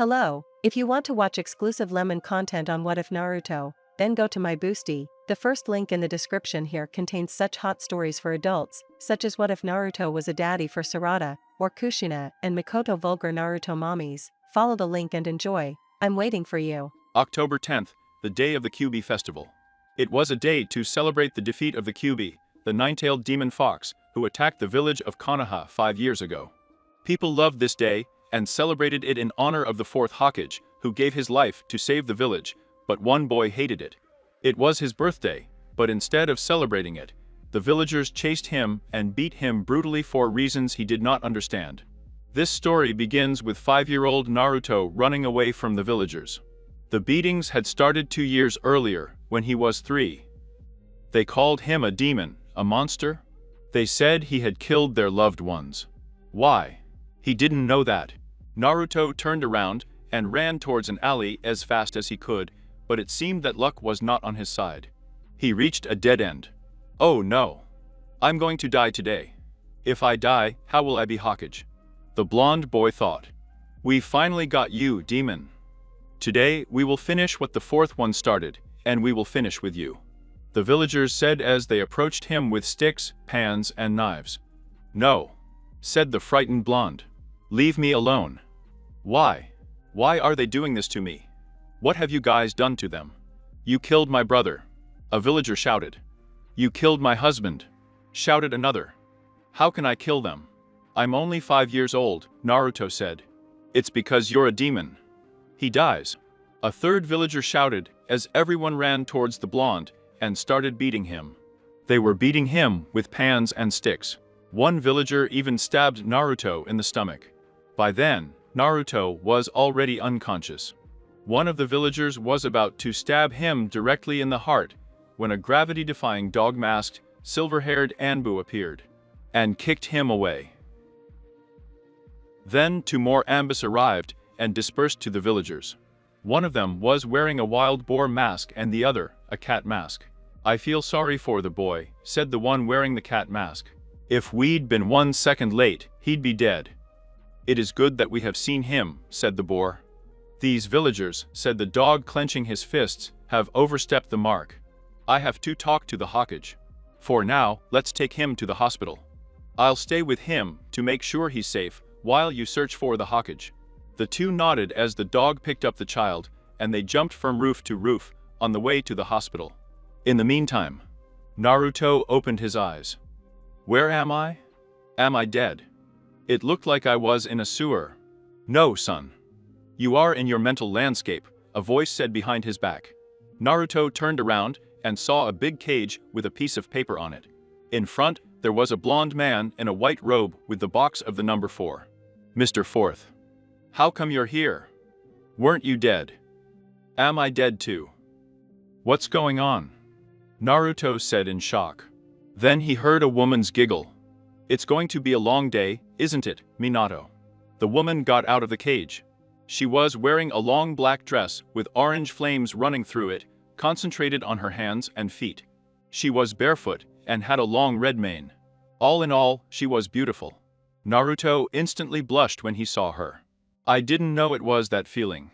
Hello, if you want to watch exclusive lemon content on What If Naruto, then go to my Boosty. The first link in the description here contains such hot stories for adults, such as What If Naruto was a daddy for Sarada, or Kushina and Mikoto Vulgar Naruto mommies. Follow the link and enjoy. I'm waiting for you. October 10th, the day of the Kyuubi festival. It was a day to celebrate the defeat of the Kyuubi, the nine-tailed demon fox, who attacked the village of Konoha 5 years ago. People loved this day and celebrated it in honor of the fourth Hokage, who gave his life to save the village, but one boy hated it. It was his birthday, but instead of celebrating it, the villagers chased him and beat him brutally for reasons he did not understand. This story begins with 5-year-old Naruto running away from the villagers. The beatings had started 2 years earlier, when he was 3. They called him a demon, a monster. They said he had killed their loved ones. Why? He didn't know that. Naruto turned around and ran towards an alley as fast as he could, but it seemed that luck was not on his side. He reached a dead end. Oh no! I'm going to die today. If I die, how will I be Hokage? The blonde boy thought. We finally got you, demon. Today, we will finish what the fourth one started, and we will finish with you. The villagers said as they approached him with sticks, pans, and knives. No, said the frightened blonde. Leave me alone. Why? Why are they doing this to me? What have you guys done to them? You killed my brother. A villager shouted. You killed my husband, shouted another. How can I kill them? I'm only 5 years old, Naruto said. It's because you're a demon. He dies. A third villager shouted as everyone ran towards the blonde and started beating him. They were beating him with pans and sticks. One villager even stabbed Naruto in the stomach. By then, Naruto was already unconscious. One of the villagers was about to stab him directly in the heart when a gravity-defying dog-masked, silver-haired Anbu appeared and kicked him away. Then 2 more Anbus arrived and dispersed to the villagers. One of them was wearing a wild boar mask and the other, a cat mask. I feel sorry for the boy, said the one wearing the cat mask. If we'd been 1 second late, he'd be dead. It is good that we have seen him, said the boar. These villagers, said the dog clenching his fists, have overstepped the mark. I have to talk to the Hokage. For now, let's take him to the hospital. I'll stay with him to make sure he's safe while you search for the Hokage. The 2 nodded as the dog picked up the child, and they jumped from roof to roof on the way to the hospital. In the meantime, Naruto opened his eyes. Where am I? Am I dead? It looked like I was in a sewer. No, son. You are in your mental landscape, a voice said behind his back. Naruto turned around and saw a big cage with a piece of paper on it. In front, there was a blonde man in a white robe with the box of the number 4. Mr. Fourth. How come you're here? Weren't you dead? Am I dead too? What's going on? Naruto said in shock. Then he heard a woman's giggle. It's going to be a long day, isn't it, Minato? The woman got out of the cage. She was wearing a long black dress with orange flames running through it, concentrated on her hands and feet. She was barefoot and had a long red mane. All in all, she was beautiful. Naruto instantly blushed when he saw her. I didn't know it was that feeling.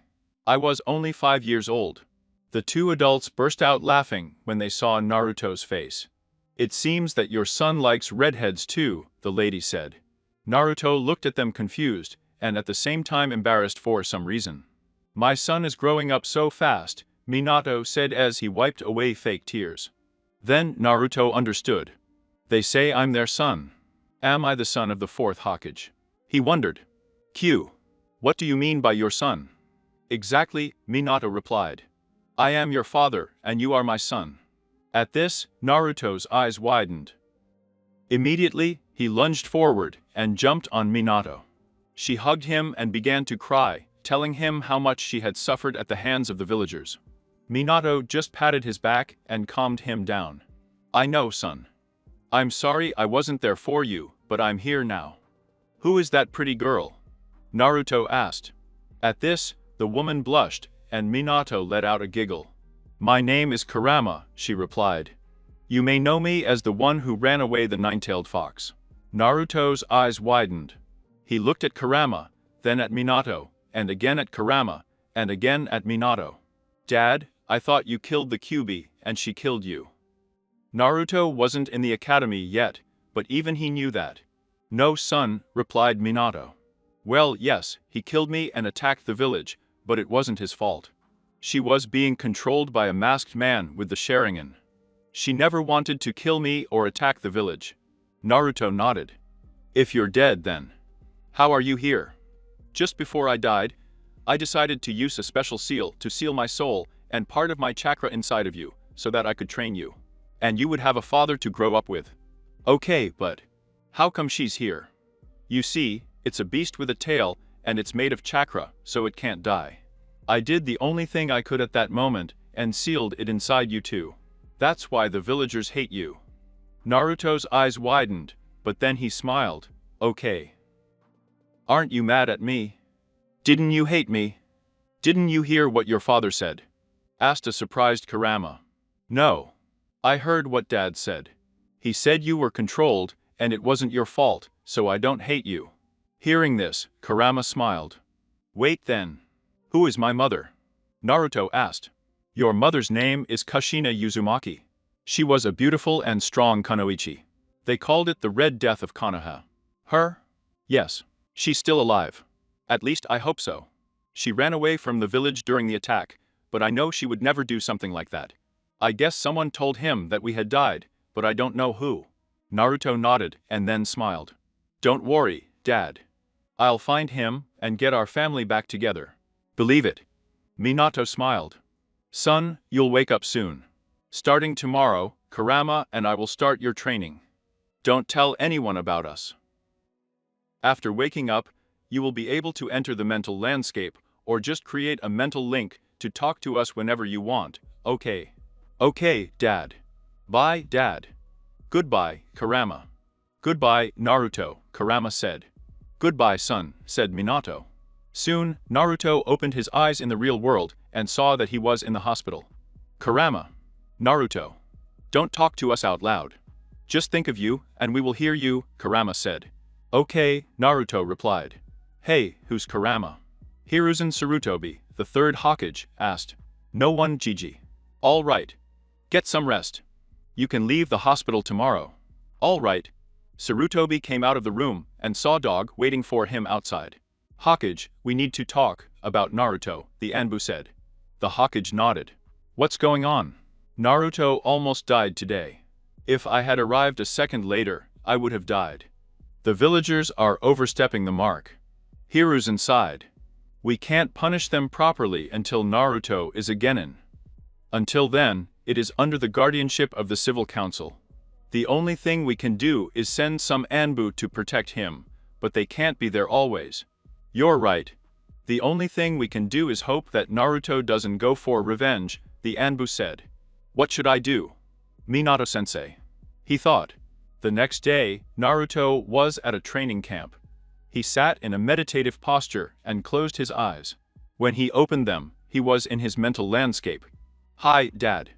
I was only 5 years old. The 2 adults burst out laughing when they saw Naruto's face. It seems that your son likes redheads too, the lady said. Naruto looked at them confused, and at the same time embarrassed for some reason. My son is growing up so fast, Minato said as he wiped away fake tears. Then Naruto understood. They say I'm their son. Am I the son of the fourth Hokage? He wondered. Q. What do you mean by your son? Exactly, Minato replied. I am your father, and you are my son. At this, Naruto's eyes widened. Immediately, he lunged forward and jumped on Minato. She hugged him and began to cry, telling him how much she had suffered at the hands of the villagers. Minato just patted his back and calmed him down. I know, son. I'm sorry I wasn't there for you, but I'm here now. Who is that pretty girl? Naruto asked. At this, the woman blushed, and Minato let out a giggle. My name is Kurama, she replied. You may know me as the one who ran away the nine-tailed fox. Naruto's eyes widened. He looked at Kurama, then at Minato, and again at Kurama, and again at Minato. Dad, I thought you killed the Kyuubi, and she killed you. Naruto wasn't in the academy yet, but even he knew that. No, son, replied Minato. Well, yes, he killed me and attacked the village, but it wasn't his fault. She was being controlled by a masked man with the Sharingan. She never wanted to kill me or attack the village. Naruto nodded. If you're dead then, how are you here? Just before I died, I decided to use a special seal to seal my soul and part of my chakra inside of you, so that I could train you. And you would have a father to grow up with. Okay, but how come she's here? You see, it's a beast with a tail, and it's made of chakra, so it can't die. I did the only thing I could at that moment, and sealed it inside you too. That's why the villagers hate you. Naruto's eyes widened, but then he smiled. Okay. Aren't you mad at me? Didn't you hate me? Didn't you hear what your father said? Asked a surprised Kurama. No. I heard what Dad said. He said you were controlled, and it wasn't your fault, so I don't hate you. Hearing this, Kurama smiled. Wait then. Who is my mother? Naruto asked. Your mother's name is Kushina Uzumaki. She was a beautiful and strong kunoichi. They called it the Red Death of Konoha. Her? Yes. She's still alive. At least I hope so. She ran away from the village during the attack, but I know she would never do something like that. I guess someone told him that we had died, but I don't know who. Naruto nodded and then smiled. Don't worry, Dad. I'll find him and get our family back together. Believe it. Minato smiled. Son, you'll wake up soon. Starting tomorrow, Kurama and I will start your training. Don't tell anyone about us. After waking up, you will be able to enter the mental landscape, or just create a mental link to talk to us whenever you want, okay? Okay, Dad. Bye, Dad. Goodbye, Kurama. Goodbye, Naruto, Kurama said. Goodbye, son, said Minato. Soon, Naruto opened his eyes in the real world and saw that he was in the hospital. Kurama. Naruto. Don't talk to us out loud. Just think of you, and we will hear you, Kurama said. Okay, Naruto replied. Hey, who's Kurama? Hiruzen Sarutobi, the third Hokage, asked. No one, Gigi. All right. Get some rest. You can leave the hospital tomorrow. All right. Sarutobi came out of the room and saw Dog waiting for him outside. Hokage, we need to talk about Naruto, the Anbu said. The Hokage nodded. What's going on? Naruto almost died today. If I had arrived a second later, I would have died. The villagers are overstepping the mark. Hiruzen sighed. We can't punish them properly until Naruto is a genin. Until then, it is under the guardianship of the Civil Council. The only thing we can do is send some Anbu to protect him, but they can't be there always. You're right. The only thing we can do is hope that Naruto doesn't go for revenge, the Anbu said. What should I do? Minato-sensei. He thought. The next day, Naruto was at a training camp. He sat in a meditative posture and closed his eyes. When he opened them, he was in his mental landscape. Hi, Dad.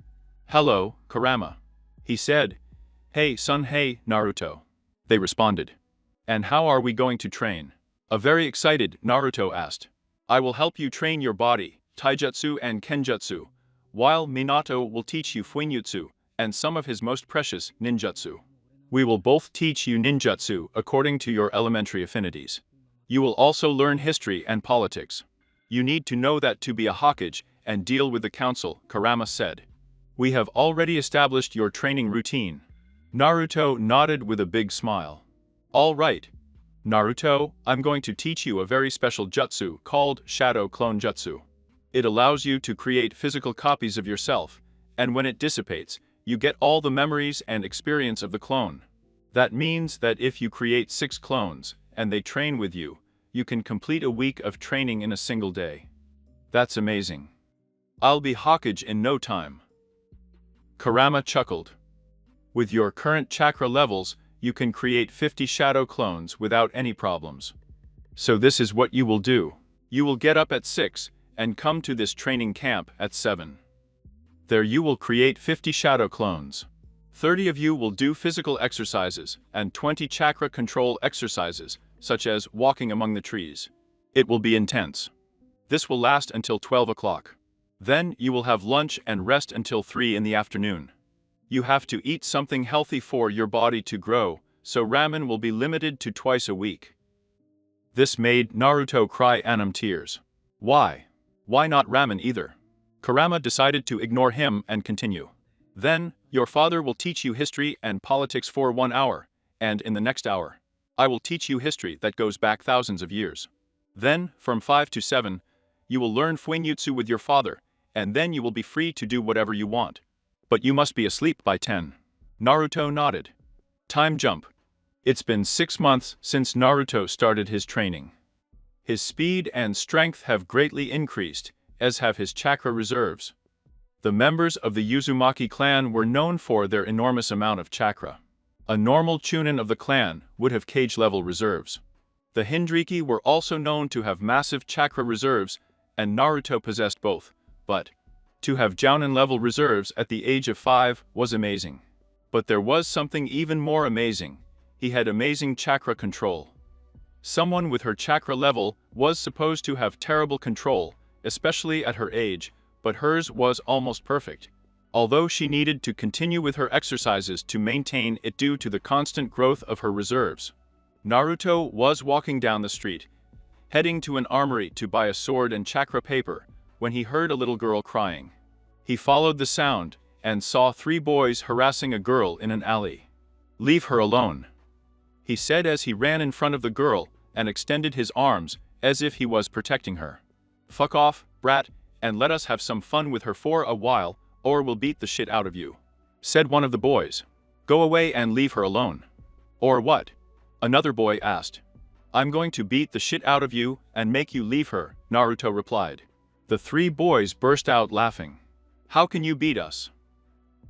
Hello, Kurama. He said. Hey, son, hey, Naruto. They responded. And how are we going to train? A very excited Naruto asked. I will help you train your body, taijutsu and kenjutsu, while Minato will teach you fuinjutsu and some of his most precious ninjutsu. We will both teach you ninjutsu according to your elementary affinities. You will also learn history and politics. You need to know that to be a Hokage and deal with the council, Kurama said. We have already established your training routine. Naruto nodded with a big smile. All right. Naruto, I'm going to teach you a very special jutsu called Shadow Clone Jutsu. It allows you to create physical copies of yourself, and when it dissipates, you get all the memories and experience of the clone. That means that if you create 6 clones, and they train with you, you can complete a week of training in a single day. That's amazing. I'll be Hokage in no time. Kurama chuckled. With your current chakra levels, you can create 50 shadow clones without any problems. So this is what you will do. You will get up at 6 and come to this training camp at 7. There you will create 50 shadow clones. 30 of you will do physical exercises and 20 chakra control exercises, such as walking among the trees. It will be intense. This will last until 12 o'clock. Then you will have lunch and rest until 3 in the afternoon. You have to eat something healthy for your body to grow, so ramen will be limited to twice a week. This made Naruto cry anime tears. Why? Why not ramen either? Kurama decided to ignore him and continue. Then, your father will teach you history and politics for 1 hour, and in the next hour, I will teach you history that goes back thousands of years. Then, from 5 to 7, you will learn Fuinjutsu with your father, and then you will be free to do whatever you want. But you must be asleep by 10. Naruto nodded. Time jump. It's been 6 months since Naruto started his training. His speed and strength have greatly increased, as have his chakra reserves. The members of the Uzumaki clan were known for their enormous amount of chakra. A normal chunin of the clan would have cage-level reserves. The Hinriki were also known to have massive chakra reserves, and Naruto possessed both, but to have Jounin-level reserves at the age of 5 was amazing. But there was something even more amazing. He had amazing chakra control. Someone with her chakra level was supposed to have terrible control, especially at her age, but hers was almost perfect. Although she needed to continue with her exercises to maintain it due to the constant growth of her reserves. Naruto was walking down the street, heading to an armory to buy a sword and chakra paper, when he heard a little girl crying. He followed the sound and saw 3 boys harassing a girl in an alley. "Leave her alone," he said as he ran in front of the girl and extended his arms as if he was protecting her. "Fuck off, brat, and let us have some fun with her for a while, or we'll beat the shit out of you," said one of the boys. "Go away and leave her alone." "Or what?" another boy asked. "I'm going to beat the shit out of you and make you leave her," Naruto replied. The 3 boys burst out laughing. "How can you beat us?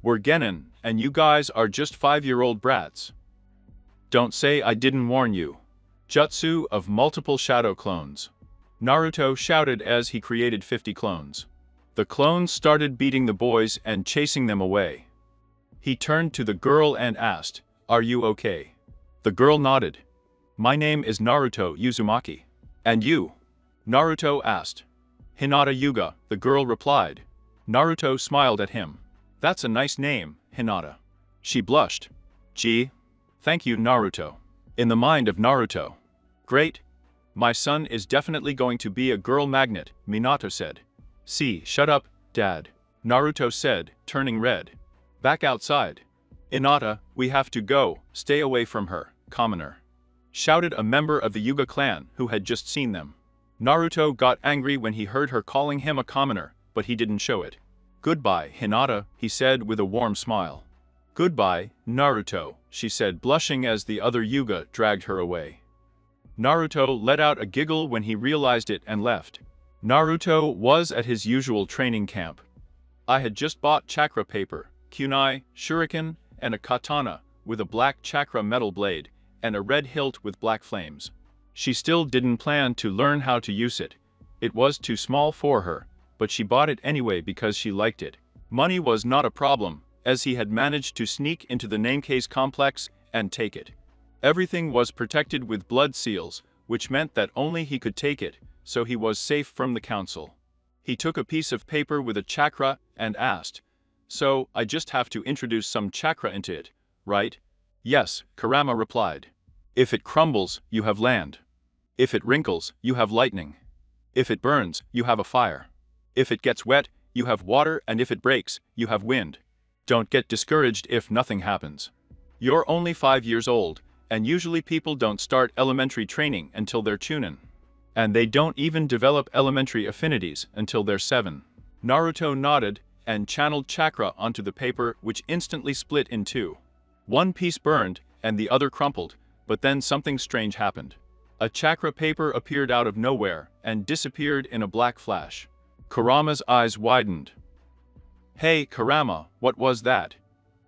We're genin, and you guys are just 5-year-old brats." "Don't say I didn't warn you." Jutsu of multiple shadow clones. Naruto shouted as he created 50 clones. The clones started beating the boys and chasing them away. He turned to the girl and asked, "Are you okay?" The girl nodded. "My name is Naruto Uzumaki." "And you?" Naruto asked. "Hinata Yuga," the girl replied. Naruto smiled at him. "That's a nice name, Hinata." She blushed. "Gee. Thank you, Naruto." In the mind of Naruto. "Great. My son is definitely going to be a girl magnet," Minato said. "See, shut up, Dad," Naruto said, turning red. "Back outside." "Hinata, we have to go, stay away from her, commoner," shouted a member of the Yuga clan who had just seen them. Naruto got angry when he heard her calling him a commoner, but he didn't show it. "Goodbye, Hinata," he said with a warm smile. "Goodbye, Naruto," she said, blushing as the other Yuga dragged her away. Naruto let out a giggle when he realized it and left. Naruto was at his usual training camp. "I had just bought chakra paper, kunai, shuriken, and a katana with a black chakra metal blade and a red hilt with black flames." She still didn't plan to learn how to use it. It was too small for her, but she bought it anyway because she liked it. Money was not a problem, as he had managed to sneak into the Namekase complex and take it. Everything was protected with blood seals, which meant that only he could take it, so he was safe from the council. He took a piece of paper with a chakra and asked, "So, I just have to introduce some chakra into it, right?" "Yes," Kurama replied. "If it crumbles, you have land. If it wrinkles, you have lightning. If it burns, you have a fire. If it gets wet, you have water, and if it breaks, you have wind. Don't get discouraged if nothing happens. You're only 5 years old, and usually people don't start elementary training until they're chunin. And they don't even develop elementary affinities until they're 7. Naruto nodded and channeled chakra onto the paper, which instantly split in 2. One piece burned and the other crumpled, but then something strange happened. A chakra paper appeared out of nowhere and disappeared in a black flash. Kurama's eyes widened. "Hey, Kurama, what was that?"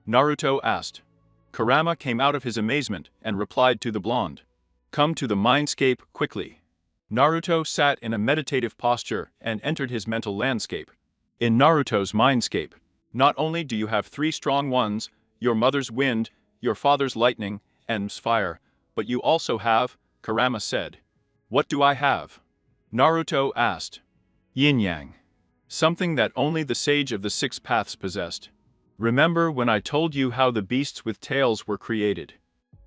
Naruto asked. Kurama came out of his amazement and replied to the blonde. "Come to the mindscape quickly." Naruto sat in a meditative posture and entered his mental landscape. In Naruto's mindscape, not only do you have 3 strong ones, your mother's wind, your father's lightning, and fire, but you also have, Kurama said. "What do I have?" Naruto asked. Yin-yang. Something that only the sage of the six paths possessed. Remember when I told you how the beasts with tails were created?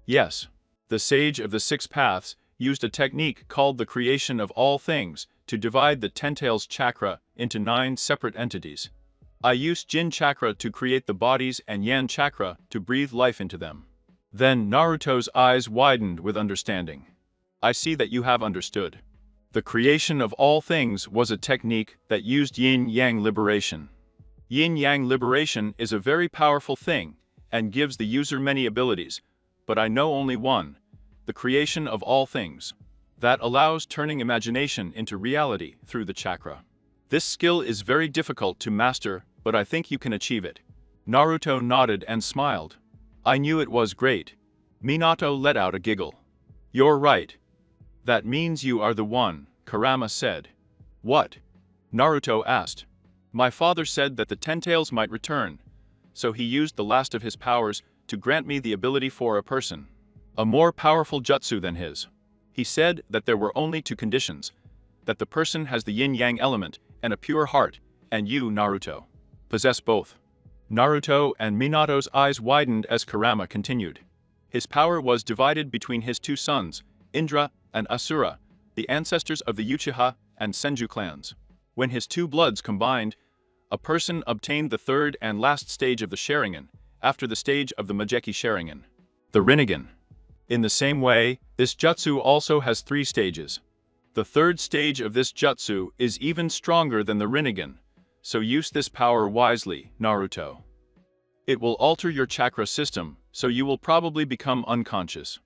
Yes. The sage of the six paths used a technique called the creation of all things to divide the Ten-Tails chakra into 9 separate entities. I used Jin chakra to create the bodies and Yan chakra to breathe life into them. Then Naruto's eyes widened with understanding. I see that you have understood. The creation of all things was a technique that used yin-yang liberation. Yin-yang liberation is a very powerful thing and gives the user many abilities, but I know only one, the creation of all things. That allows turning imagination into reality through the chakra. This skill is very difficult to master, but I think you can achieve it. Naruto nodded and smiled. I knew it was great. Minato let out a giggle. You're right. That means you are the one, Kurama said. What? Naruto asked. My father said that the Ten-Tails might return, so he used the last of his powers to grant me the ability for a person. A more powerful jutsu than his. He said that there were only 2 conditions, that the person has the yin-yang element and a pure heart, and you, Naruto, possess both. Naruto and Minato's eyes widened as Kurama continued. His power was divided between his 2 sons, Indra and Asura, the ancestors of the Uchiha and Senju clans. When his 2 bloods combined, a person obtained the 3rd and last stage of the Sharingan, after the stage of the Mangekyo Sharingan, the Rinnegan. In the same way, this jutsu also has 3 stages. The 3rd stage of this jutsu is even stronger than the Rinnegan, so use this power wisely, Naruto. It will alter your chakra system, so you will probably become unconscious.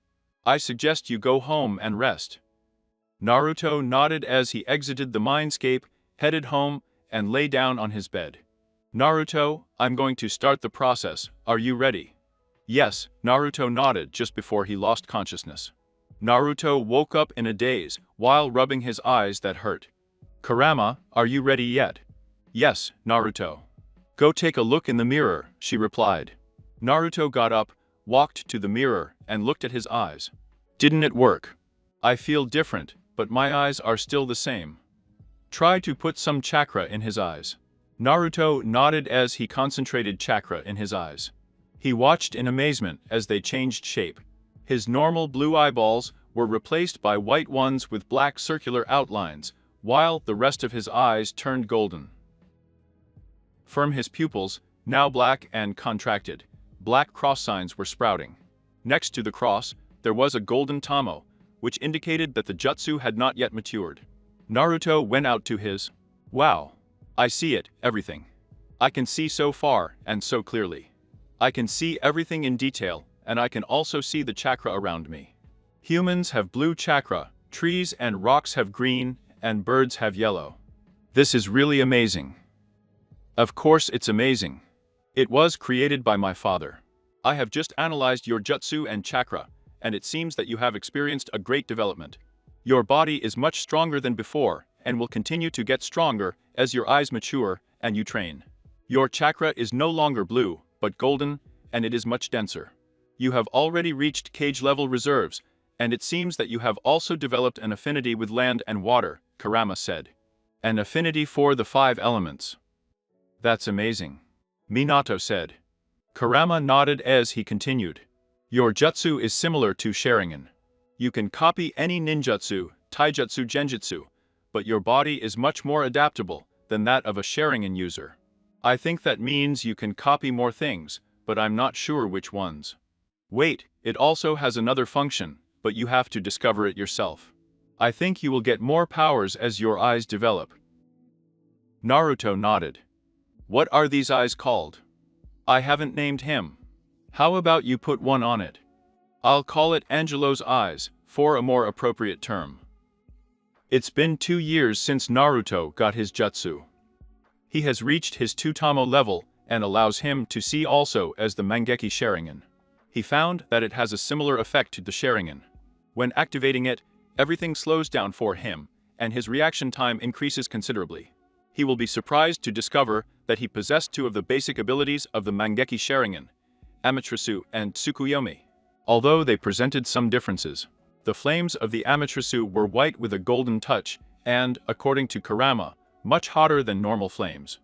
I suggest you go home and rest. Naruto nodded as he exited the mindscape, headed home, and lay down on his bed. Naruto, I'm going to start the process. Are you ready? Yes, Naruto nodded just before he lost consciousness. Naruto woke up in a daze while rubbing his eyes that hurt. Kurama, are you ready yet? Yes, Naruto. Go take a look in the mirror, she replied. Naruto got up, walked to the mirror, and looked at his eyes. Didn't it work? I feel different, but my eyes are still the same. Try to put some chakra in his eyes. Naruto nodded as he concentrated chakra in his eyes. He watched in amazement as they changed shape. His normal blue eyeballs were replaced by white ones with black circular outlines, while the rest of his eyes turned golden. From his pupils, now black and contracted, black cross signs were sprouting. Next to the cross, there was a golden tamo, which indicated that the jutsu had not yet matured. Naruto went out to his. Wow! I see it, everything. I can see so far and so clearly. I can see everything in detail, and I can also see the chakra around me. Humans have blue chakra, trees and rocks have green, and birds have yellow. This is really amazing. Of course it's amazing. It was created by my father. I have just analyzed your jutsu and chakra, and it seems that you have experienced a great development. Your body is much stronger than before, and will continue to get stronger as your eyes mature and you train. Your chakra is no longer blue, but golden, and it is much denser. You have already reached cage-level reserves, and it seems that you have also developed an affinity with land and water, Kurama said. An affinity for the 5 elements. That's amazing. Minato said. Kurama nodded as he continued. Your jutsu is similar to Sharingan. You can copy any ninjutsu, taijutsu, genjutsu, but your body is much more adaptable than that of a Sharingan user. I think that means you can copy more things, but I'm not sure which ones. Wait, it also has another function, but you have to discover it yourself. I think you will get more powers as your eyes develop. Naruto nodded. What are these eyes called? I haven't named him. How about you put one on it? I'll call it Angelo's eyes, for a more appropriate term. It's been 2 years since Naruto got his jutsu. He has reached his 2-tamo level and allows him to see also as the Mangekyo Sharingan. He found that it has a similar effect to the Sharingan. When activating it, everything slows down for him, and his reaction time increases considerably. He will be surprised to discover that he possessed 2 of the basic abilities of the Mangekyo Sharingan, Amaterasu and Tsukuyomi. Although they presented some differences, the flames of the Amaterasu were white with a golden touch and, according to Kurama, much hotter than normal flames.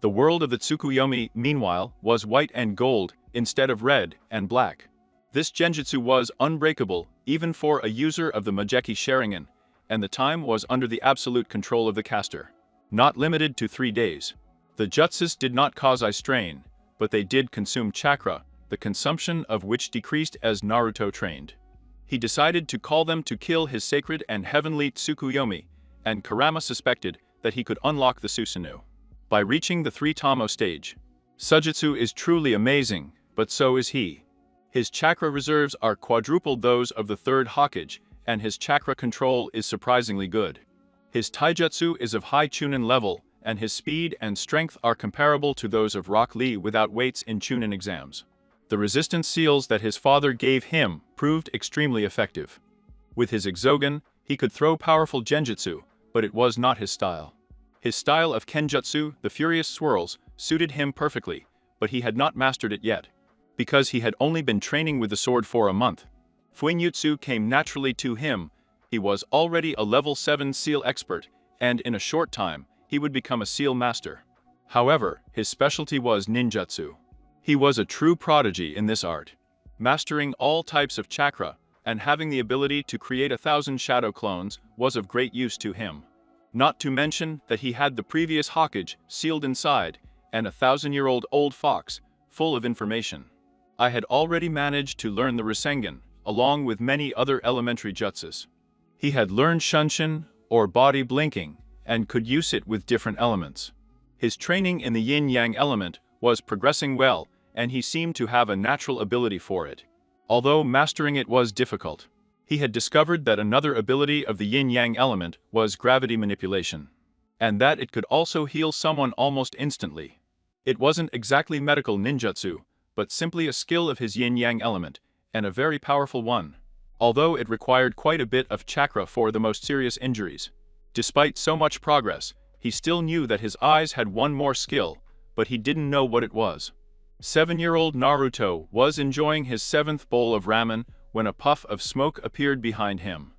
The world of the Tsukuyomi, meanwhile, was white and gold instead of red and black. This genjutsu was unbreakable even for a user of the Majeki Sharingan, and the time was under the absolute control of the caster. Not limited to 3 days. The jutsus did not cause eye strain, but they did consume chakra, the consumption of which decreased as Naruto trained. He decided to call them to kill his sacred and heavenly Tsukuyomi, and Kurama suspected that he could unlock the Susanoo by reaching the 3-Tamo stage. Sujutsu is truly amazing, but so is he. His chakra reserves are quadrupled those of the 3rd Hokage, and his chakra control is surprisingly good. His taijutsu is of high Chunin level, and his speed and strength are comparable to those of Rock Lee without weights in Chunin exams. The resistance seals that his father gave him proved extremely effective. With his Exogen, he could throw powerful genjutsu, but it was not his style. His style of kenjutsu, the furious swirls, suited him perfectly, but he had not mastered it yet, because he had only been training with the sword for a month. Fuinjutsu came naturally to him. He was already a level 7 seal expert, and in a short time, he would become a seal master. However, his specialty was ninjutsu. He was a true prodigy in this art, mastering all types of chakra, and having the ability to create 1,000 shadow clones was of great use to him. Not to mention that he had the previous Hokage sealed inside, and a 1,000-year-old old fox, full of information. I had already managed to learn the Rasengan, along with many other elementary jutsus. He had learned Shunshin, or body blinking, and could use it with different elements. His training in the yin-yang element was progressing well, and he seemed to have a natural ability for it. Although mastering it was difficult, he had discovered that another ability of the yin-yang element was gravity manipulation, and that it could also heal someone almost instantly. It wasn't exactly medical ninjutsu, but simply a skill of his yin-yang element, and a very powerful one, although it required quite a bit of chakra for the most serious injuries. Despite so much progress, he still knew that his eyes had one more skill, but he didn't know what it was. 7-year-old Naruto was enjoying his 7th bowl of ramen when a puff of smoke appeared behind him.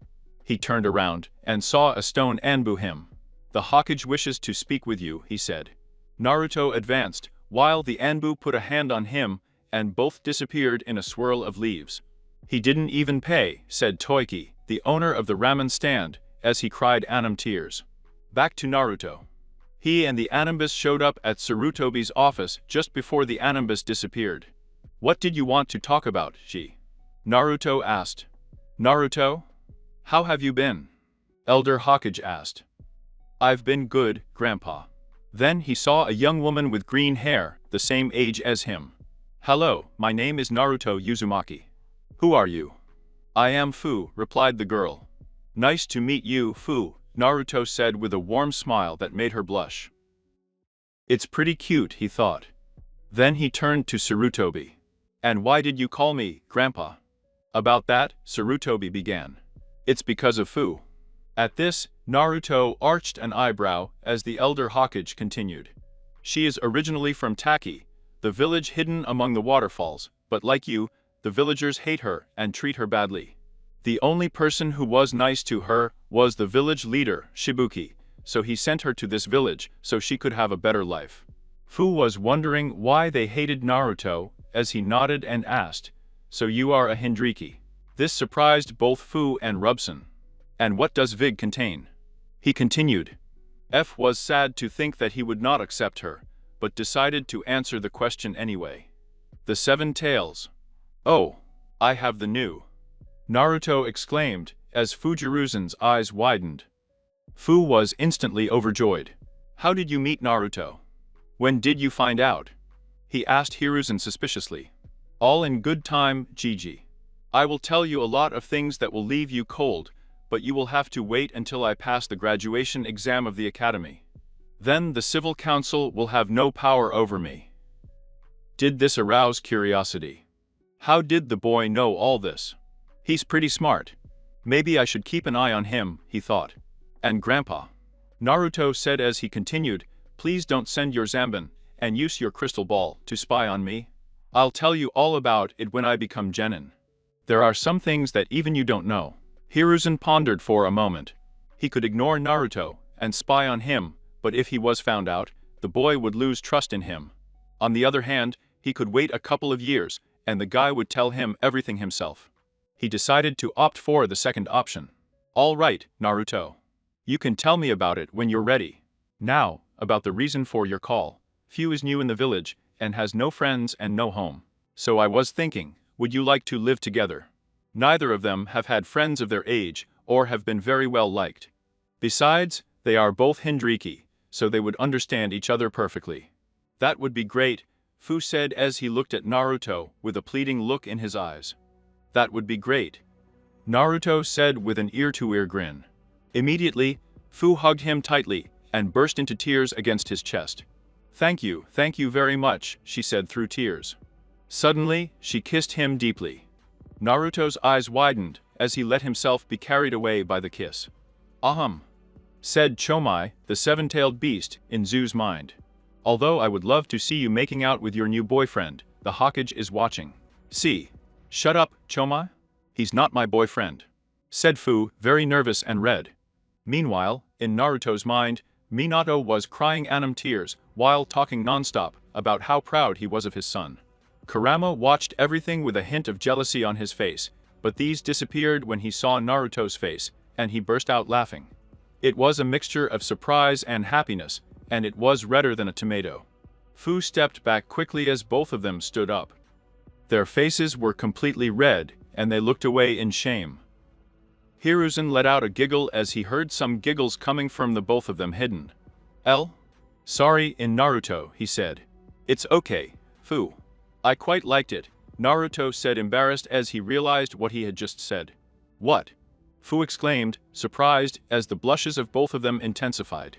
He turned around and saw a stone Anbu him. "The Hokage wishes to speak with you," he said. Naruto advanced, while the Anbu put a hand on him, and both disappeared in a swirl of leaves. "He didn't even pay," said Toiki, the owner of the ramen stand, as he cried Anam tears. Back to Naruto. He and the Animbus showed up at Sarutobi's office just before the Animbus disappeared. "What did you want to talk about, Shi?" Naruto asked. "Naruto? How have you been?" Elder Hokage asked. "I've been good, Grandpa." Then he saw a young woman with green hair, the same age as him. "Hello, my name is Naruto Uzumaki. Who are you?" "I am Fu," replied the girl. "Nice to meet you, Fu," Naruto said with a warm smile that made her blush. "It's pretty cute," he thought. Then he turned to Sarutobi. "And why did you call me, Grandpa?" "About that," Sarutobi began. "It's because of Fu." At this, Naruto arched an eyebrow as the elder Hokage continued. "She is originally from Taki, the village hidden among the waterfalls, but like you, the villagers hate her and treat her badly. The only person who was nice to her was the village leader, Shibuki, so he sent her to this village so she could have a better life." Fu was wondering why they hated Naruto, as he nodded and asked, "So you are a Hindriki?" This surprised both Fu and Rubson. "And what does Vig contain?" He continued. F was sad to think that he would not accept her, but decided to answer the question anyway. "The 7 tails." "Oh, I have the new," Naruto exclaimed, as Fujiruzen's eyes widened. Fu was instantly overjoyed. "How did you meet Naruto? When did you find out?" he asked Hiruzen suspiciously. "All in good time, Gigi. I will tell you a lot of things that will leave you cold, but you will have to wait until I pass the graduation exam of the academy. Then the civil council will have no power over me." Did this arouse curiosity? How did the boy know all this? He's pretty smart. Maybe I should keep an eye on him, he thought. "And Grandpa," Naruto said as he continued, "please don't send your Zanban, and use your crystal ball, to spy on me. I'll tell you all about it when I become Genin. There are some things that even you don't know." Hiruzen pondered for a moment. He could ignore Naruto and spy on him, but if he was found out, the boy would lose trust in him. On the other hand, he could wait a couple of years, and the guy would tell him everything himself. He decided to opt for the second option. All right, Naruto. You can tell me about it when you're ready. Now, about the reason for your call. Fu is new in the village, and has no friends and no home. So I was thinking, would you like to live together? Neither of them have had friends of their age, or have been very well liked. Besides, they are both Hindriki, so they would understand each other perfectly. That would be great, Fu said as he looked at Naruto with a pleading look in his eyes. That would be great, Naruto said with an ear-to-ear grin. Immediately, Fu hugged him tightly and burst into tears against his chest. Thank you very much, she said through tears. Suddenly, she kissed him deeply. Naruto's eyes widened as he let himself be carried away by the kiss. Said Chomai, the seven-tailed beast, in Zu's mind. Although I would love to see you making out with your new boyfriend, the Hokage is watching. See. Shut up, Chomai. He's not my boyfriend, said Fu, very nervous and red. Meanwhile, in Naruto's mind, Minato was crying anime tears while talking nonstop about how proud he was of his son. Kurama watched everything with a hint of jealousy on his face, but these disappeared when he saw Naruto's face, and he burst out laughing. It was a mixture of surprise and happiness, and it was redder than a tomato. Fu stepped back quickly as both of them stood up. Their faces were completely red, and they looked away in shame. Hiruzen let out a giggle as he heard some giggles coming from the both of them hidden. Sorry in Naruto, he said. It's okay, Fu. I quite liked it, Naruto said embarrassed as he realized what he had just said. What? Fu exclaimed, surprised as the blushes of both of them intensified.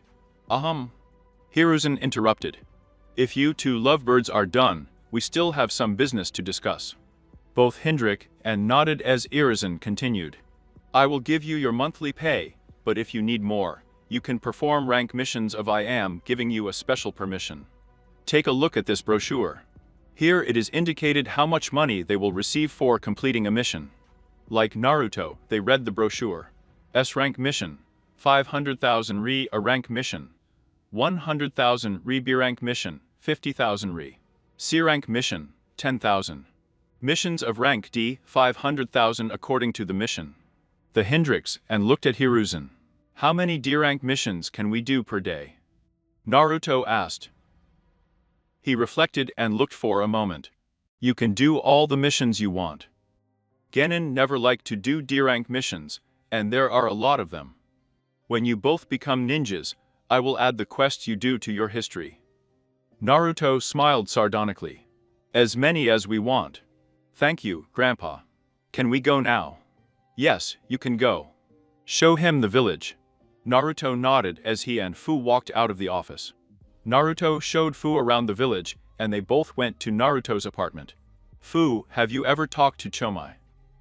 Hiruzen interrupted. If you two lovebirds are done, we still have some business to discuss. Both Hendrik and nodded as Hiruzen continued. I will give you your monthly pay, but if you need more, you can perform rank missions of I am giving you a special permission. Take a look at this brochure. Here it is indicated how much money they will receive for completing a mission. Like Naruto, they read the brochure. S-rank mission, 500,000 Ri. A rank mission, 100,000 Ri. B-rank mission, 50,000 Ri. C-rank mission, 10,000. Missions of rank D, 500,000 according to the mission. The Hendricks and looked at Hiruzen. How many D-rank missions can we do per day? Naruto asked. He reflected and looked for a moment. You can do all the missions you want. Genin never liked to do D-rank missions, and there are a lot of them. When you both become ninjas, I will add the quests you do to your history. Naruto smiled sardonically. As many as we want. Thank you, Grandpa. Can we go now? Yes, you can go. Show him the village. Naruto nodded as he and Fu walked out of the office. Naruto showed Fu around the village, and they both went to Naruto's apartment. Fu, have you ever talked to Chomai?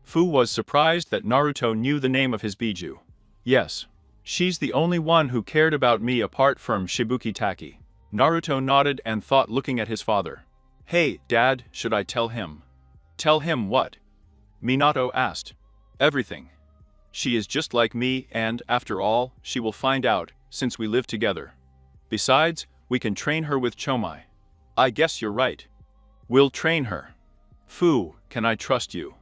Fu was surprised that Naruto knew the name of his Biju. Yes. She's the only one who cared about me apart from Shibuki Taki. Naruto nodded and thought looking at his father. Hey, Dad, should I tell him? Tell him what? Minato asked. Everything. She is just like me and, after all, she will find out, since we live together. Besides, we can train her with Chomai. I guess you're right. We'll train her. Fu, can I trust you?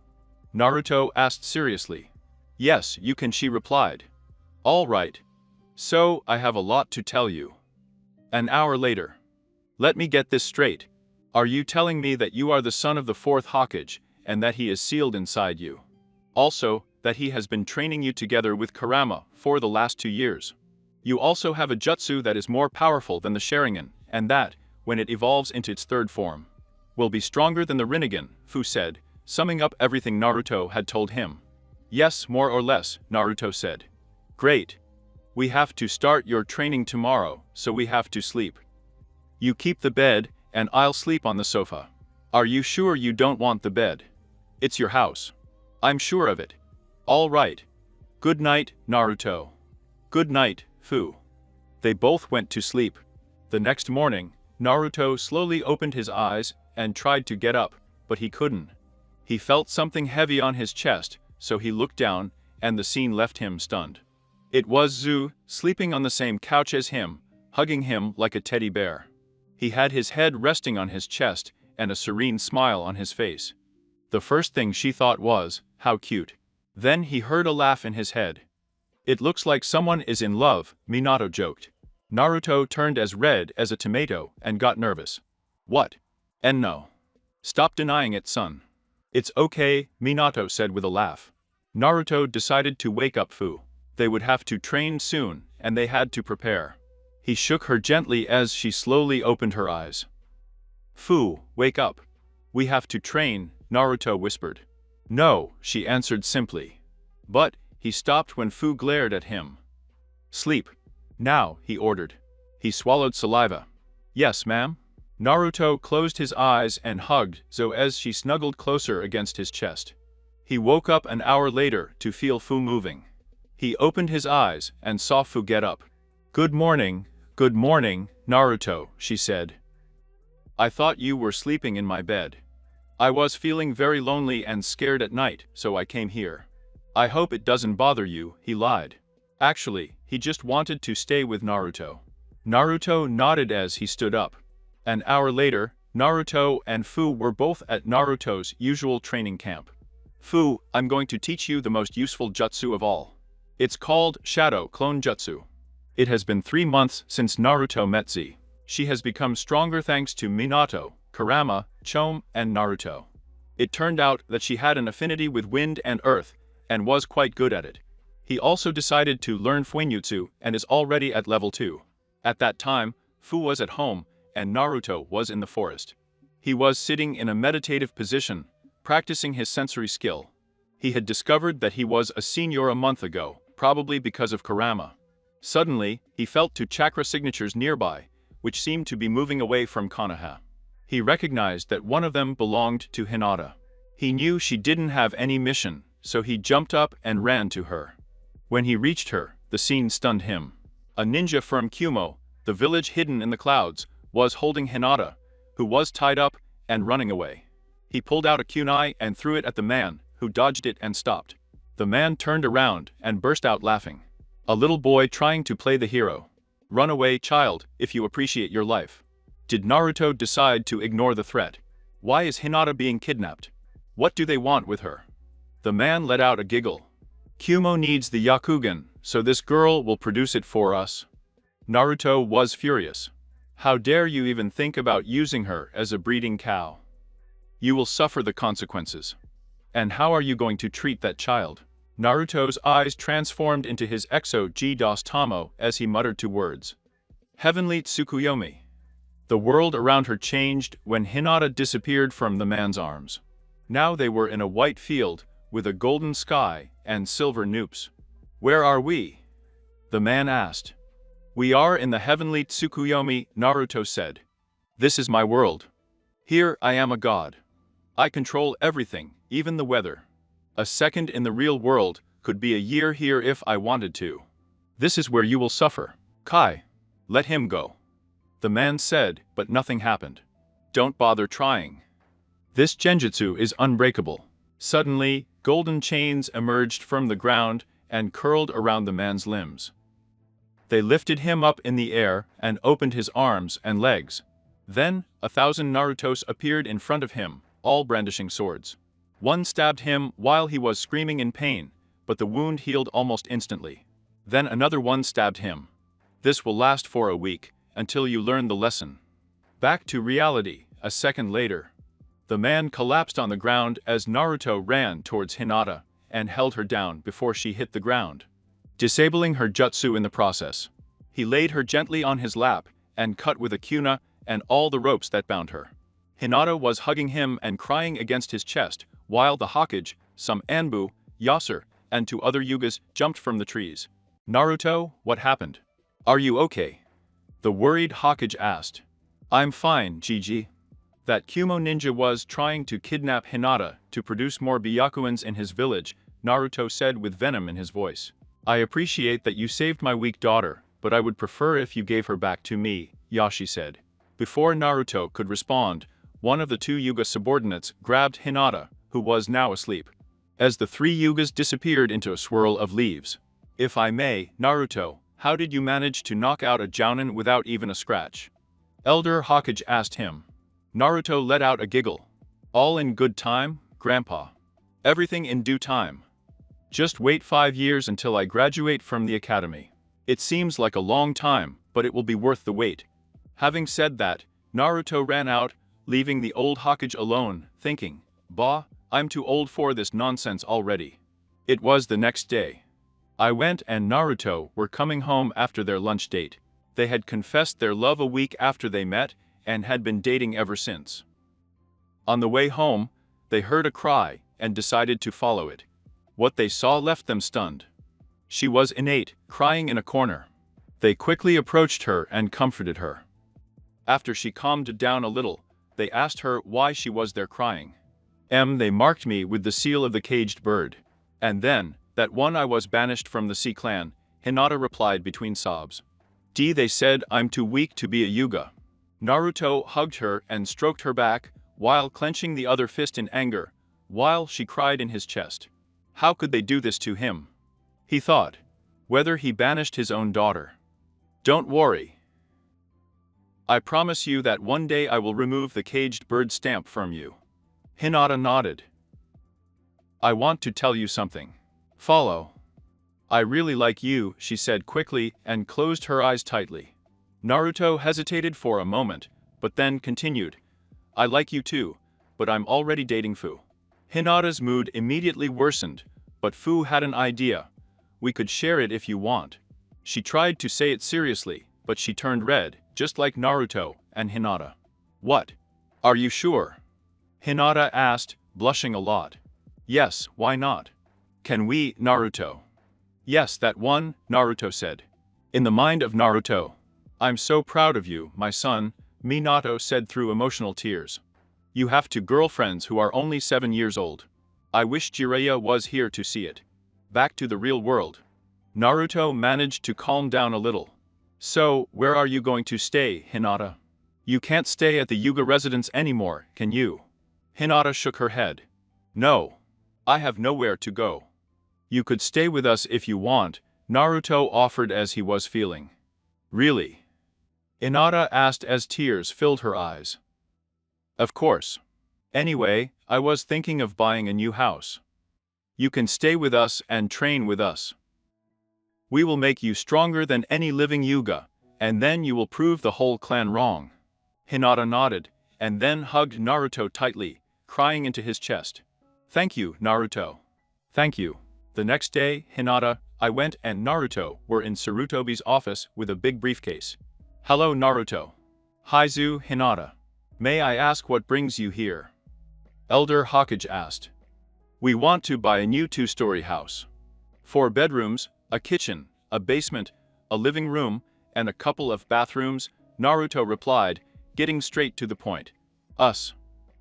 Naruto asked seriously. Yes, you can, she replied. All right. So, I have a lot to tell you. An hour later. Let me get this straight. Are you telling me that you are the son of the fourth Hokage, and that he is sealed inside you? Also, that he has been training you together with Kurama for the last 2 years. You also have a jutsu that is more powerful than the Sharingan, and that, when it evolves into its third form, will be stronger than the Rinnegan, Fu said, summing up everything Naruto had told him. Yes, more or less, Naruto said. Great. We have to start your training tomorrow, so we have to sleep. You keep the bed, and I'll sleep on the sofa. Are you sure you don't want the bed? It's your house. I'm sure of it. All right. Good night, Naruto. Good night, Fu. They both went to sleep. The next morning, Naruto slowly opened his eyes and tried to get up, but he couldn't. He felt something heavy on his chest, so he looked down, and the scene left him stunned. It was Zu, sleeping on the same couch as him, hugging him like a teddy bear. He had his head resting on his chest and a serene smile on his face. The first thing she thought was, how cute. Then he heard a laugh in his head. It looks like someone is in love, Minato joked. Naruto turned as red as a tomato and got nervous. What? And no. Stop denying it, son. It's okay, Minato said with a laugh. Naruto decided to wake up Fu. They would have to train soon, and they had to prepare. He shook her gently as she slowly opened her eyes. Fu, wake up. We have to train, Naruto whispered. No, she answered simply. But he stopped when Fu glared at him. Sleep. Now, he ordered. He swallowed saliva. Yes, ma'am. Naruto closed his eyes and hugged Zo as she snuggled closer against his chest. He woke up an hour later to feel Fu moving. He opened his eyes and saw Fu get up. Good morning, Naruto, she said. I thought you were sleeping in my bed. I was feeling very lonely and scared at night, so I came here. I hope it doesn't bother you, he lied. Actually, he just wanted to stay with Naruto. Naruto nodded as he stood up. An hour later, Naruto and Fu were both at Naruto's usual training camp. Fu, I'm going to teach you the most useful jutsu of all. It's called Shadow Clone Jutsu. It has been 3 months since Naruto met Z. She has become stronger thanks to Minato, Kurama, Chome, and Naruto. It turned out that she had an affinity with wind and earth, and was quite good at it. He also decided to learn Fuinjutsu and is already at level 2. At that time, Fu was at home, and Naruto was in the forest. He was sitting in a meditative position, practicing his sensory skill. He had discovered that he was a senior a month ago, probably because of Kurama. Suddenly, he felt 2 chakra signatures nearby, which seemed to be moving away from Konoha. He recognized that one of them belonged to Hinata. He knew she didn't have any mission, so he jumped up and ran to her. When he reached her, the scene stunned him. A ninja from Kumo, the village hidden in the clouds, was holding Hinata, who was tied up and running away. He pulled out a kunai and threw it at the man, who dodged it and stopped. The man turned around and burst out laughing. A little boy trying to play the hero. Run away, child, if you appreciate your life. Did Naruto decide to ignore the threat? Why is Hinata being kidnapped? What do they want with her? The man let out a giggle. Kumo needs the Yakugan, so this girl will produce it for us. Naruto was furious. How dare you even think about using her as a breeding cow? You will suffer the consequences. And how are you going to treat that child? Naruto's eyes transformed into his Exo G-DOS Tamo as he muttered 2 words. Heavenly Tsukuyomi. The world around her changed when Hinata disappeared from the man's arms. Now they were in a white field, with a golden sky and silver noops. Where are we? The man asked. We are in the heavenly Tsukuyomi, Naruto said. This is my world. Here I am a god. I control everything, even the weather. A second in the real world could be a year here if I wanted to. This is where you will suffer. Kai, let him go. The man said, but nothing happened. Don't bother trying. This genjutsu is unbreakable. Suddenly, golden chains emerged from the ground and curled around the man's limbs. They lifted him up in the air and opened his arms and legs. Then, 1,000 Narutos appeared in front of him, all brandishing swords. One stabbed him while he was screaming in pain, but the wound healed almost instantly. Then another one stabbed him. This will last for a week, until you learn the lesson. Back to reality, a second later. The man collapsed on the ground as Naruto ran towards Hinata and held her down before she hit the ground, disabling her jutsu in the process. He laid her gently on his lap and cut with a kuna and all the ropes that bound her. Hinata was hugging him and crying against his chest, while the Hokage, some Anbu, Yasir, and 2 other Yugas jumped from the trees. Naruto, what happened? Are you okay? The worried Hokage asked. I'm fine, Gigi. That Kumo ninja was trying to kidnap Hinata to produce more Byakuans in his village, Naruto said with venom in his voice. I appreciate that you saved my weak daughter, but I would prefer if you gave her back to me, Yashi said. Before Naruto could respond, one of the 2 Yuga subordinates grabbed Hinata, who was now asleep. As the 3 Yugas disappeared into a swirl of leaves. If I may, Naruto, How did you manage to knock out a jounin without even a scratch? Elder Hokage asked him. Naruto let out a giggle. All in good time, Grandpa. Everything in due time. Just wait 5 years until I graduate from the academy. It seems like a long time, but it will be worth the wait. Having said that, Naruto ran out, leaving the old Hokage alone, thinking, "Bah, I'm too old for this nonsense already." It was the next day. I went and Naruto were coming home after their lunch date. They had confessed their love a week after they met and had been dating ever since. On the way home, they heard a cry and decided to follow it. What they saw left them stunned. She was innate, crying in a corner. They quickly approached her and comforted her. After she calmed down a little, they asked her why she was there crying. They marked me with the seal of the caged bird. And then, that one I was banished from the Sea clan, Hinata replied between sobs. They said I'm too weak to be a Yuga. Naruto hugged her and stroked her back, while clenching the other fist in anger, while she cried in his chest. How could they do this to him? He thought. Whether he banished his own daughter. Don't worry. I promise you that one day I will remove the caged bird stamp from you. Hinata nodded. I want to tell you something. Follow. I really like you, she said quickly and closed her eyes tightly. Naruto hesitated for a moment, but then continued. I like you too, but I'm already dating Fu. Hinata's mood immediately worsened, but Fu had an idea. We could share it if you want. She tried to say it seriously, but she turned red, just like Naruto and Hinata. What? Are you sure? Hinata asked, blushing a lot. Yes, why not? Can we, Naruto? Yes, that one, Naruto said. In the mind of Naruto. I'm so proud of you, my son, Minato said through emotional tears. You have two girlfriends who are only 7 years old. I wish Jiraiya was here to see it. Back to the real world. Naruto managed to calm down a little. So, where are you going to stay, Hinata? You can't stay at the Yuga residence anymore, can you? Hinata shook her head. No. I have nowhere to go. You could stay with us if you want, Naruto offered as he was feeling. Really? Hinata asked as tears filled her eyes. Of course. Anyway, I was thinking of buying a new house. You can stay with us and train with us. We will make you stronger than any living Yuga, and then you will prove the whole clan wrong. Hinata nodded, and then hugged Naruto tightly, crying into his chest. Thank you, Naruto. Thank you. The next day, Hinata, I went and Naruto were in Sarutobi's office with a big briefcase. Hello, Naruto. Hizu, Hinata. May I ask what brings you here? Elder Hokage asked. We want to buy a new 2-story house. 4 bedrooms, a kitchen, a basement, a living room, and a couple of bathrooms, Naruto replied, getting straight to the point. Us?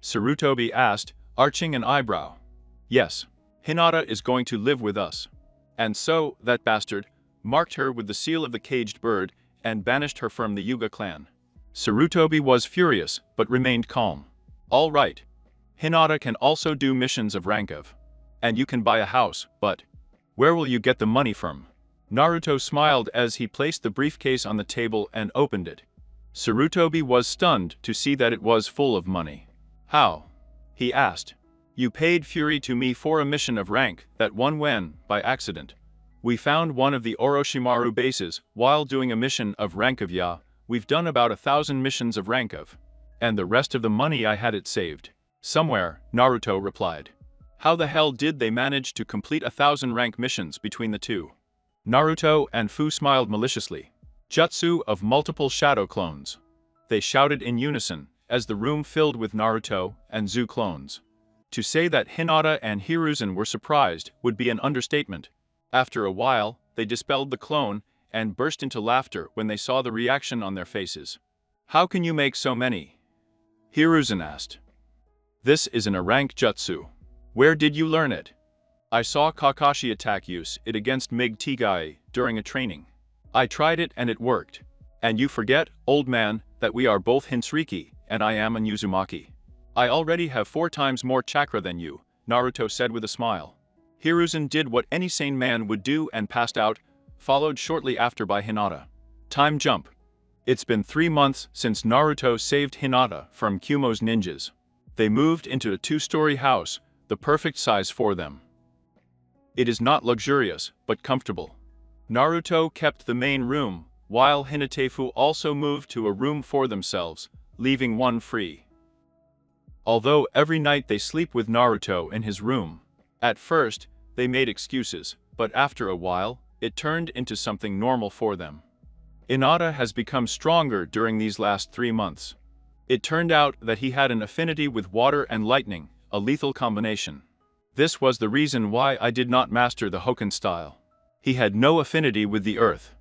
Sarutobi asked, arching an eyebrow. Yes. Hinata is going to live with us. And so, that bastard, marked her with the seal of the caged bird, and banished her from the Yuga clan. Sarutobi was furious, but remained calm. All right. Hinata can also do missions of rank of. And you can buy a house, but where will you get the money from? Naruto smiled as he placed the briefcase on the table and opened it. Sarutobi was stunned to see that it was full of money. How? He asked. You paid fury to me for a mission of rank that won when, by accident. We found one of the Orochimaru bases while doing a mission of rank of Ya. We've done about 1,000 missions of rank of. And the rest of the money I had it saved. Somewhere, Naruto replied. How the hell did they manage to complete 1,000 rank missions between the two? Naruto and Fu smiled maliciously. Jutsu of multiple shadow clones. They shouted in unison, as the room filled with Naruto and Zu clones. To say that Hinata and Hiruzen were surprised would be an understatement. After a while, they dispelled the clone and burst into laughter when they saw the reaction on their faces. How can you make so many? Hiruzen asked. This isn't a rank jutsu. Where did you learn it? I saw Kakashi attack use it against Mig Tigai during a training. I tried it and it worked. And you forget, old man, that we are both Hinsuki and I am an Uzumaki. I already have 4 times more chakra than you, Naruto said with a smile. Hiruzen did what any sane man would do and passed out, followed shortly after by Hinata. Time jump. It's been 3 months since Naruto saved Hinata from Kumo's ninjas. They moved into a 2-story house, the perfect size for them. It is not luxurious, but comfortable. Naruto kept the main room, while Hinatefu also moved to a room for themselves, leaving one free. Although every night they sleep with Naruto in his room. At first, they made excuses, but after a while, it turned into something normal for them. Hinata has become stronger during these last 3 months. It turned out that he had an affinity with water and lightning, a lethal combination. This was the reason why I did not master the Hoken style. He had no affinity with the earth.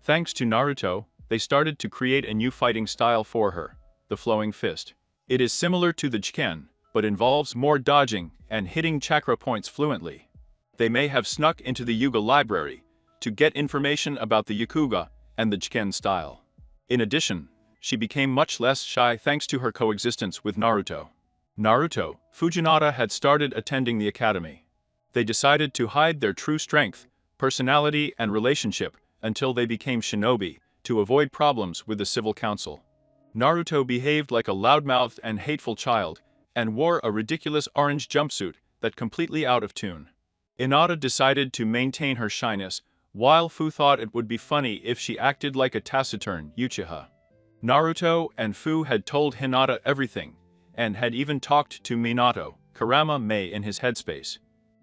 Thanks to Naruto, they started to create a new fighting style for her, the flowing fist. It is similar to the Jiken, but involves more dodging and hitting chakra points fluently. They may have snuck into the Yuga library to get information about the Yakuga and the Jiken style. In addition, she became much less shy thanks to her coexistence with Naruto. Naruto, Fujinata had started attending the academy. They decided to hide their true strength, personality and relationship until they became shinobi, to avoid problems with the civil council. Naruto behaved like a loudmouthed and hateful child, and wore a ridiculous orange jumpsuit that completely out of tune. Hinata decided to maintain her shyness, while Fu thought it would be funny if she acted like a taciturn Uchiha. Naruto and Fu had told Hinata everything, and had even talked to Minato, Kurama Mei in his headspace.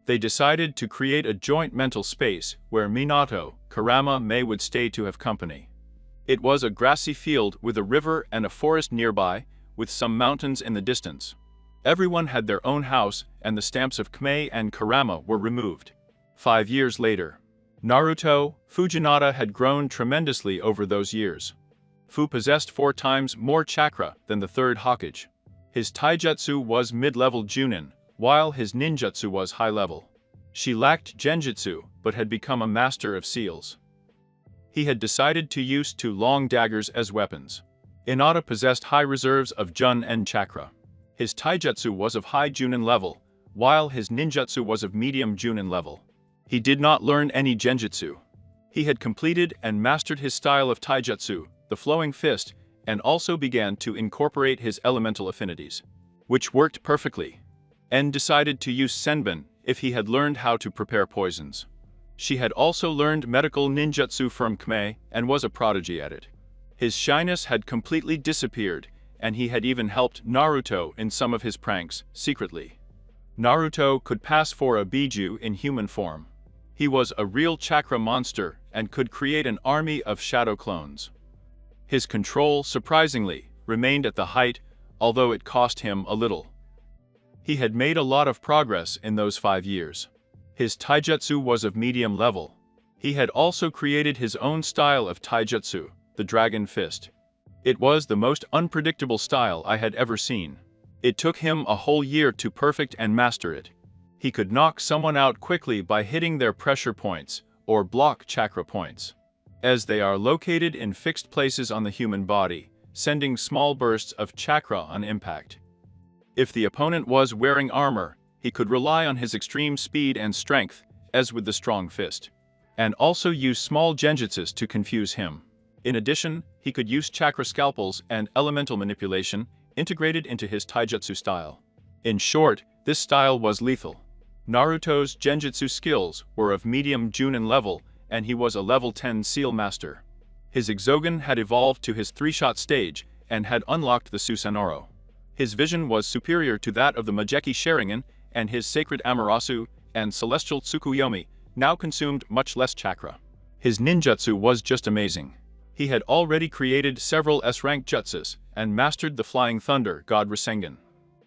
They decided to create a joint mental space where Minato, Kurama Mei would stay to have company. It was a grassy field with a river and a forest nearby, with some mountains in the distance. Everyone had their own house, and the stamps of Kmei and Kurama were removed. 5 years later. Naruto, Fujinata had grown tremendously over those years. Fu possessed 4 times more chakra than the 3rd Hokage. His taijutsu was mid-level Junin, while his ninjutsu was high-level. She lacked genjutsu, but had become a master of seals. He had decided to use 2 long daggers as weapons. Hinata possessed high reserves of Jun and chakra. His taijutsu was of high Junin level, while his ninjutsu was of medium Junin level. He did not learn any genjutsu. He had completed and mastered his style of taijutsu, the flowing fist, and also began to incorporate his elemental affinities, which worked perfectly. En decided to use senbon if he had learned how to prepare poisons. She had also learned medical ninjutsu from Kmei and was a prodigy at it. His shyness had completely disappeared, and he had even helped Naruto in some of his pranks, secretly. Naruto could pass for a Biju in human form. He was a real chakra monster and could create an army of shadow clones. His control, surprisingly, remained at the height, although it cost him a little. He had made a lot of progress in those 5 years. His taijutsu was of medium level. He had also created his own style of taijutsu, the Dragon Fist. It was the most unpredictable style I had ever seen. It took him a whole year to perfect and master it. He could knock someone out quickly by hitting their pressure points, or block chakra points, as they are located in fixed places on the human body, sending small bursts of chakra on impact. If the opponent was wearing armor, he could rely on his extreme speed and strength, as with the strong fist, and also use small genjutsus to confuse him. In addition, he could use chakra scalpels and elemental manipulation integrated into his taijutsu style. In short, this style was lethal. Naruto's genjutsu skills were of medium Junin level, and he was a level 10 seal master. His Exogen had evolved to his 3-shot stage and had unlocked the Susanoo. His vision was superior to that of the Majeki Sharingan, and his sacred Amaterasu and celestial Tsukuyomi now consumed much less chakra. His ninjutsu was just amazing. He had already created several S-rank jutsus and mastered the Flying Thunder God Rasengan.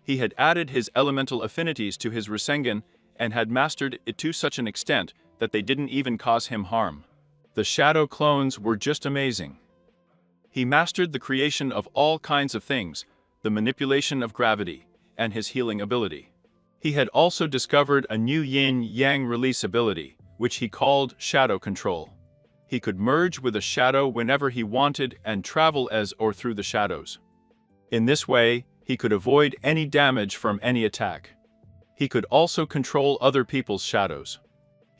He had added his elemental affinities to his Rasengan and had mastered it to such an extent that they didn't even cause him harm. The shadow clones were just amazing. He mastered the creation of all kinds of things, the manipulation of gravity, and his healing ability. He had also discovered a new yin-yang release ability, which he called shadow control. He could merge with a shadow whenever he wanted and travel as or through the shadows. In this way, he could avoid any damage from any attack. He could also control other people's shadows.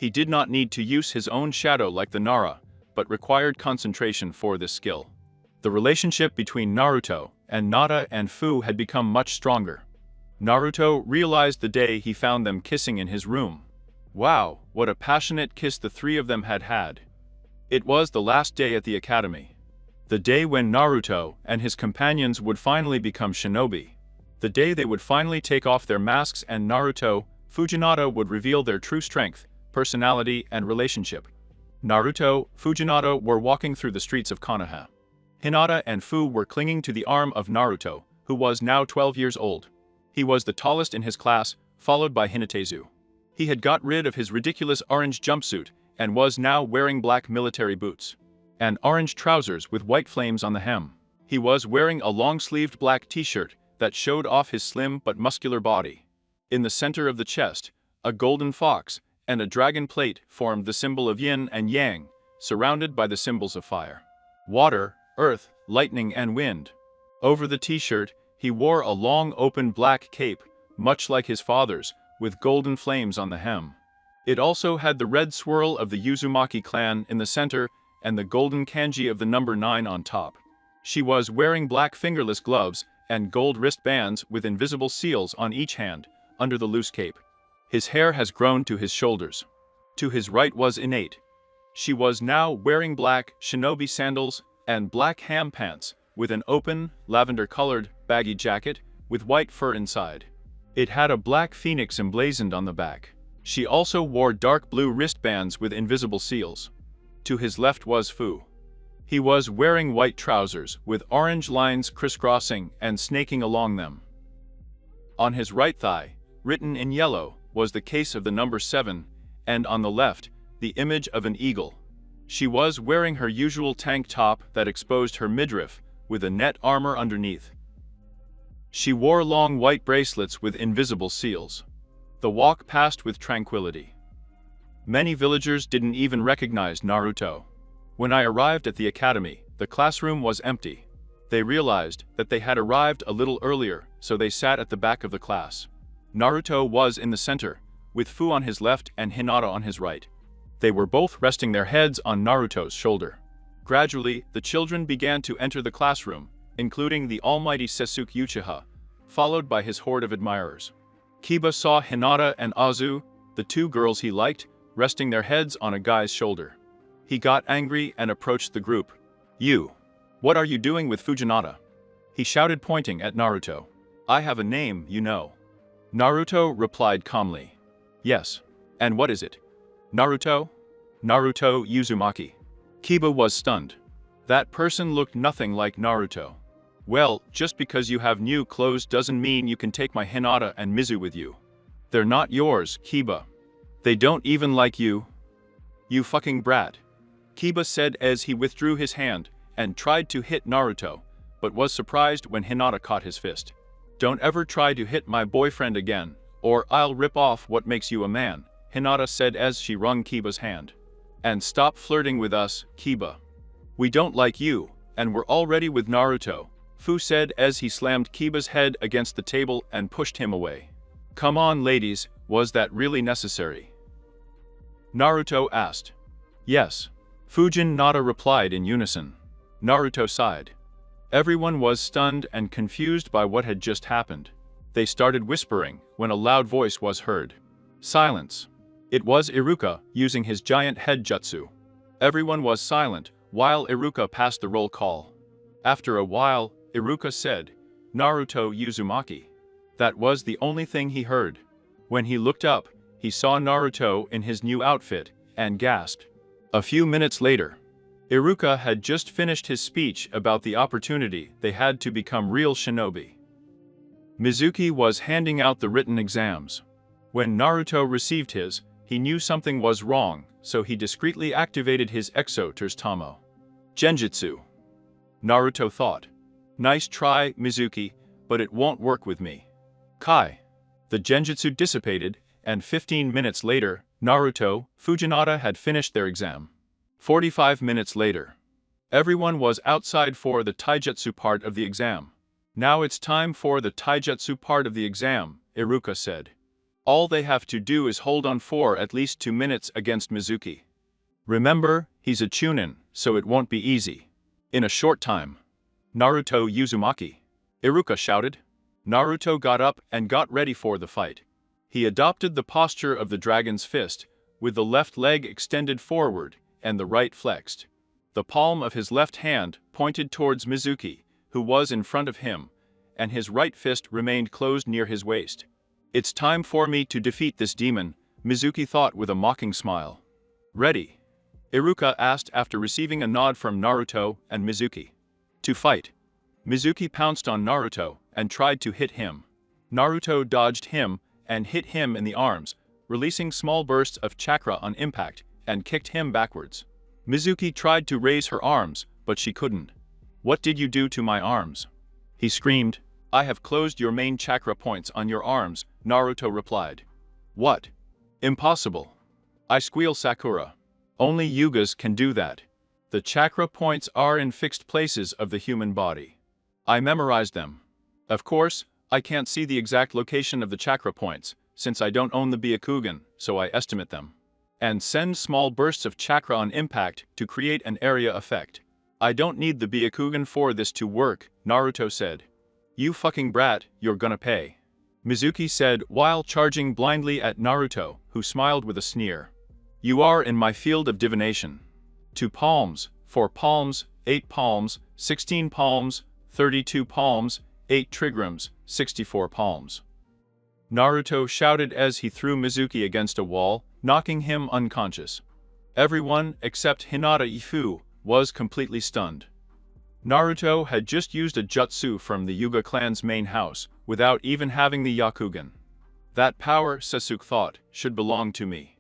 He did not need to use his own shadow like the Nara, but required concentration for this skill. The relationship between Naruto and Nada and Fu had become much stronger. Naruto realized the day he found them kissing in his room. Wow, what a passionate kiss the three of them had had. It was the last day at the academy. The day when Naruto and his companions would finally become shinobi. The day they would finally take off their masks and Naruto, Fujinata would reveal their true strength, personality, and relationship. Naruto, Fujinata were walking through the streets of Konoha. Hinata and Fu were clinging to the arm of Naruto, who was now 12 years old. He was the tallest in his class, followed by Hinatezu. He had got rid of his ridiculous orange jumpsuit and was now wearing black military boots and orange trousers with white flames on the hem. He was wearing a long-sleeved black t-shirt that showed off his slim but muscular body. In the center of the chest, a golden fox and a dragon plate formed the symbol of yin and yang, surrounded by the symbols of fire, water, earth, lightning, and wind. Over the t-shirt, he wore a long open black cape, much like his father's, with golden flames on the hem. It also had the red swirl of the Uzumaki clan in the center and the golden kanji of the number 9 on top. She was wearing black fingerless gloves and gold wristbands with invisible seals on each hand, under the loose cape. His hair has grown to his shoulders. To his right was Innate. She was now wearing black shinobi sandals and black ham pants, with an open, lavender-colored, baggy jacket with white fur inside. It had a black phoenix emblazoned on the back. She also wore dark blue wristbands with invisible seals. To his left was Fu. He was wearing white trousers with orange lines crisscrossing and snaking along them. On his right thigh, written in yellow, was the case of the number 7, and on the left, the image of an eagle. She was wearing her usual tank top that exposed her midriff, with a net armor underneath. She wore long white bracelets with invisible seals. The walk passed with tranquility. Many villagers didn't even recognize Naruto. When I arrived at the academy, the classroom was empty. They realized that they had arrived a little earlier, so they sat at the back of the class. Naruto was in the center, with Fu on his left and Hinata on his right. They were both resting their heads on Naruto's shoulder. Gradually, the children began to enter the classroom, including the almighty Sasuke Uchiha, followed by his horde of admirers. Kiba saw Hinata and Azu, the two girls he liked, resting their heads on a guy's shoulder. He got angry and approached the group. "You! What are you doing with Fujinata?" he shouted, pointing at Naruto. "I have a name, you know." Naruto replied calmly. "Yes. And what is it?" "Naruto? Naruto Uzumaki." Kiba was stunned. That person looked nothing like Naruto. "Well, just because you have new clothes doesn't mean you can take my Hinata and Mizu with you. They're not yours, Kiba. They don't even like you. You fucking brat," Kiba said as he withdrew his hand and tried to hit Naruto, but was surprised when Hinata caught his fist. "Don't ever try to hit my boyfriend again, or I'll rip off what makes you a man," Hinata said as she wrung Kiba's hand. "And stop flirting with us, Kiba. We don't like you, and we're already with Naruto," Fu said as he slammed Kiba's head against the table and pushed him away. "Come on, ladies, was that really necessary?" Naruto asked. "Yes," Fujin Nada replied in unison. Naruto sighed. Everyone was stunned and confused by what had just happened. They started whispering when a loud voice was heard. Silence. It was Iruka using his giant head jutsu. Everyone was silent while Iruka passed the roll call. After a while, Iruka said, "Naruto Uzumaki." That was the only thing he heard. When he looked up, he saw Naruto in his new outfit and gasped. A few minutes later, Iruka had just finished his speech about the opportunity they had to become real shinobi. Mizuki was handing out the written exams. When Naruto received his, he knew something was wrong, so he discreetly activated his Exo Tamo. Genjutsu. Naruto thought. "Nice try, Mizuki, but it won't work with me." Kai. The genjutsu dissipated, and 15 minutes later, Naruto, Fujinata had finished their exam. 45 minutes later. Everyone was outside for the taijutsu part of the exam. "Now it's time for the taijutsu part of the exam," Iruka said. All they have to do is hold on for at least 2 minutes against Mizuki. Remember, he's a chunin, so it won't be easy. In a short time. Naruto Uzumaki. Iruka shouted. Naruto got up and got ready for the fight. He adopted the posture of the dragon's fist, with the left leg extended forward and the right flexed. The palm of his left hand pointed towards Mizuki, who was in front of him, and his right fist remained closed near his waist. It's time for me to defeat this demon, Mizuki thought with a mocking smile. Ready? Iruka asked after receiving a nod from Naruto and Mizuki. To fight. Mizuki pounced on Naruto and tried to hit him. Naruto dodged him and hit him in the arms, releasing small bursts of chakra on impact, and kicked him backwards. Mizuki tried to raise her arms, but she couldn't. What did you do to my arms? He screamed. I have closed your main chakra points on your arms, Naruto replied. What? Impossible. I squeal Sakura. Only Yugas can do that. The chakra points are in fixed places of the human body. I memorized them. Of course, I can't see the exact location of the chakra points, since I don't own the Byakugan, so I estimate them. And send small bursts of chakra on impact to create an area effect. I don't need the Byakugan for this to work, Naruto said. You fucking brat, you're gonna pay. Mizuki said while charging blindly at Naruto, who smiled with a sneer. You are in my field of divination. 2 palms, 4 palms, 8 palms, 16 palms, 32 palms, 8 trigrams, 64 palms. Naruto shouted as he threw Mizuki against a wall, knocking him unconscious. Everyone, except Hinata Ifu, was completely stunned. Naruto had just used a jutsu from the Yuga clan's main house, without even having the Yakugan. That power, Sasuke thought, should belong to me.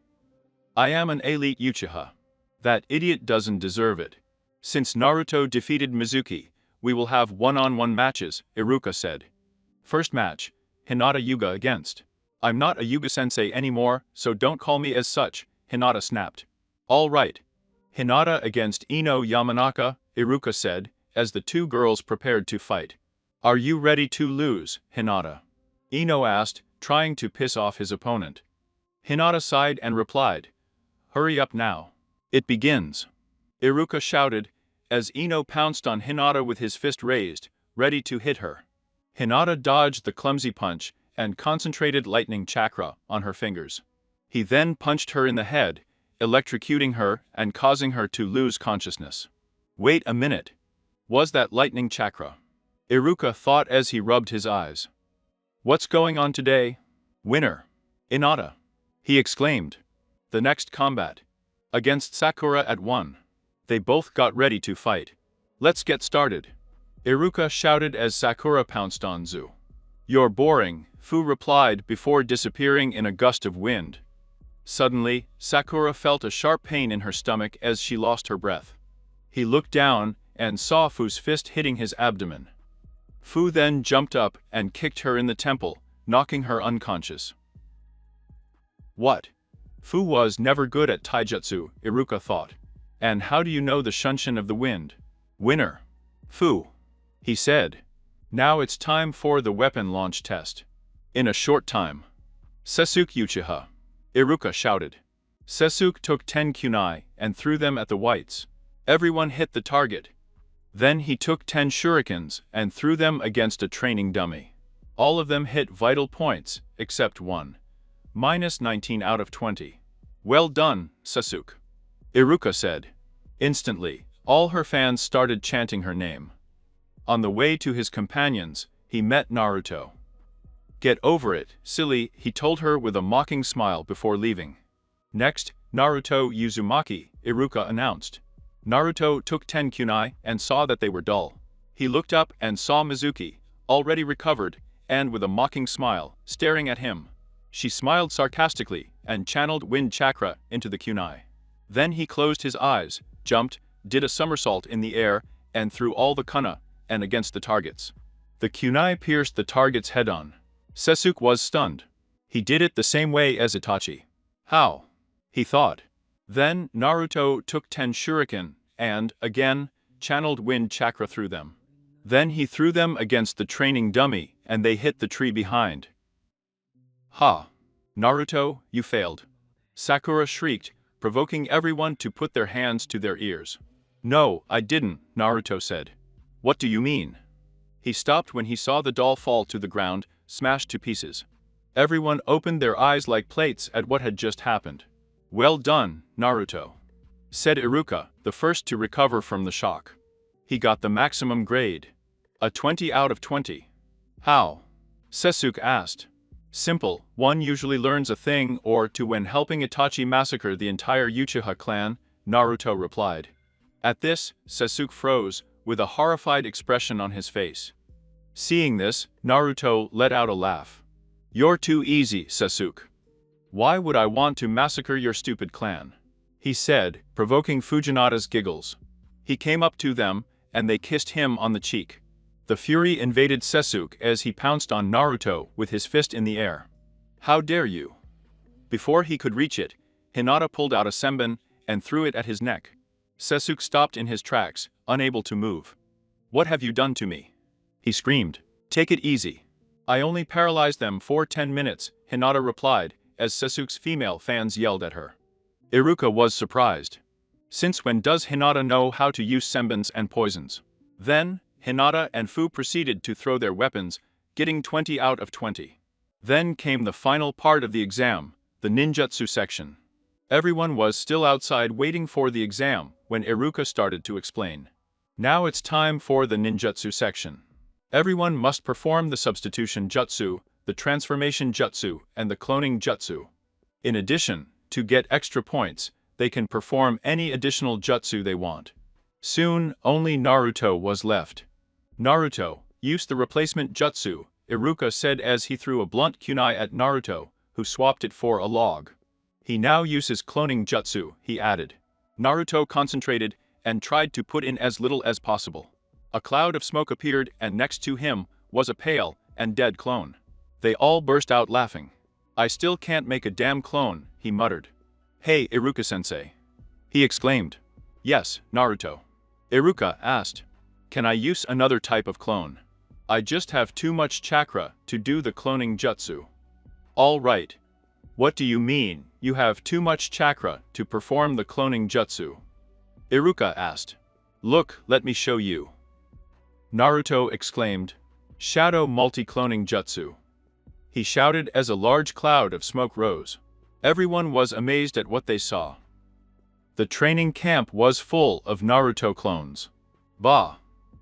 I am an elite Uchiha. That idiot doesn't deserve it. Since Naruto defeated Mizuki, we will have one-on-one matches, Iruka said. First match, Hinata Yuga against. I'm not a Yuga sensei anymore, so don't call me as such, Hinata snapped. All right. Hinata against Ino Yamanaka, Iruka said, as the 2 girls prepared to fight. Are you ready to lose, Hinata? Ino asked, trying to piss off his opponent. Hinata sighed and replied, hurry up now. It begins. Iruka shouted, as Ino pounced on Hinata with his fist raised, ready to hit her. Hinata dodged the clumsy punch and concentrated lightning chakra on her fingers. He then punched her in the head, electrocuting her and causing her to lose consciousness. Wait a minute. Was that lightning chakra? Iruka thought as he rubbed his eyes. What's going on today? Winner. Hinata. He exclaimed. The next combat. Against Sakura at 1. They both got ready to fight. Let's get started. Iruka shouted as Sakura pounced on Zu. You're boring, Fu replied before disappearing in a gust of wind. Suddenly, Sakura felt a sharp pain in her stomach as she lost her breath. He looked down and saw Fu's fist hitting his abdomen. Fu then jumped up and kicked her in the temple, knocking her unconscious. What? Fu was never good at taijutsu, Iruka thought. And how do you know the Shunshin of the wind? Winner. Fu. He said. Now it's time for the weapon launch test. In a short time. Sasuke Uchiha. Iruka shouted. Sasuke took 10 kunai and threw them at the whites. Everyone hit the target. Then he took 10 shurikens and threw them against a training dummy. All of them hit vital points, except one. -19 out of 20. Well done, Sasuke. Iruka said. Instantly, all her fans started chanting her name. On the way to his companions, he met Naruto. Get over it, silly, he told her with a mocking smile before leaving. Next, Naruto Uzumaki, Iruka announced. Naruto took 10 kunai and saw that they were dull. He looked up and saw Mizuki, already recovered, and with a mocking smile, staring at him. She smiled sarcastically and channeled wind chakra into the kunai. Then he closed his eyes, jumped, did a somersault in the air, and threw all the kana and against the targets. The kunai pierced the target's head-on. Sasuke was stunned. He did it the same way as Itachi. How? He thought. Then Naruto took 10 shuriken and, again, channeled wind chakra through them. Then he threw them against the training dummy and they hit the tree behind. Ha! Naruto, you failed. Sakura shrieked, provoking everyone to put their hands to their ears. No, I didn't, Naruto said. What do you mean? He stopped when he saw the doll fall to the ground, smashed to pieces. Everyone opened their eyes like plates at what had just happened. Well done, Naruto, said Iruka, the first to recover from the shock. He got the maximum grade. A 20 out of 20. How? Sasuke asked. Simple, one usually learns a thing or two when helping Itachi massacre the entire Uchiha clan, Naruto replied. At this, Sasuke froze, with a horrified expression on his face. Seeing this, Naruto let out a laugh. You're too easy, Sasuke. Why would I want to massacre your stupid clan? He said, provoking Fujinata's giggles. He came up to them, and they kissed him on the cheek. The fury invaded Sasuke as he pounced on Naruto with his fist in the air. How dare you? Before he could reach it, Hinata pulled out a senbon and threw it at his neck. Sasuke stopped in his tracks, unable to move. What have you done to me? He screamed. Take it easy. I only paralyzed them for 10 minutes, Hinata replied, as Sasuke's female fans yelled at her. Iruka was surprised. Since when does Hinata know how to use senbons and poisons? Then, Hinata and Fu proceeded to throw their weapons, getting 20 out of 20. Then came the final part of the exam, the ninjutsu section. Everyone was still outside waiting for the exam when Iruka started to explain. Now it's time for the ninjutsu section. Everyone must perform the substitution jutsu, the transformation jutsu, and the cloning jutsu. In addition, to get extra points, they can perform any additional jutsu they want. Soon, only Naruto was left. Naruto, use the replacement jutsu, Iruka said as he threw a blunt kunai at Naruto, who swapped it for a log. He now uses cloning jutsu, he added. Naruto concentrated and tried to put in as little as possible. A cloud of smoke appeared and next to him was a pale and dead clone. They all burst out laughing. I still can't make a damn clone, he muttered. Hey, Iruka-sensei. He exclaimed. Yes, Naruto. Iruka asked. Can I use another type of clone? I just have too much chakra to do the cloning jutsu. All right. What do you mean, you have too much chakra to perform the cloning jutsu? Iruka asked. Look, let me show you. Naruto exclaimed. Shadow multi-cloning jutsu. He shouted as a large cloud of smoke rose. Everyone was amazed at what they saw. The training camp was full of Naruto clones. Bah!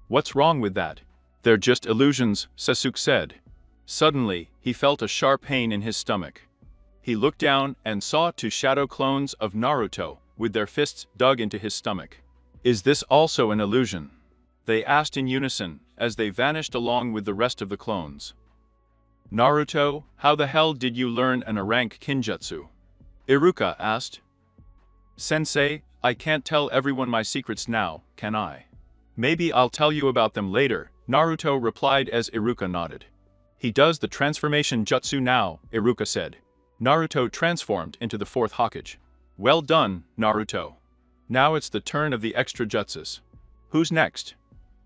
What's wrong with that? They're just illusions, Sasuke said. Suddenly, he felt a sharp pain in his stomach. He looked down and saw two shadow clones of Naruto with their fists dug into his stomach. Is this also an illusion? They asked in unison as they vanished along with the rest of the clones. Naruto, how the hell did you learn an rank kinjutsu? Iruka asked. Sensei, I can't tell everyone my secrets now, can I? Maybe I'll tell you about them later, Naruto replied as Iruka nodded. He does the transformation jutsu now, Iruka said. Naruto transformed into the fourth Hokage. Well done, Naruto. Now it's the turn of the extra jutsus. Who's next?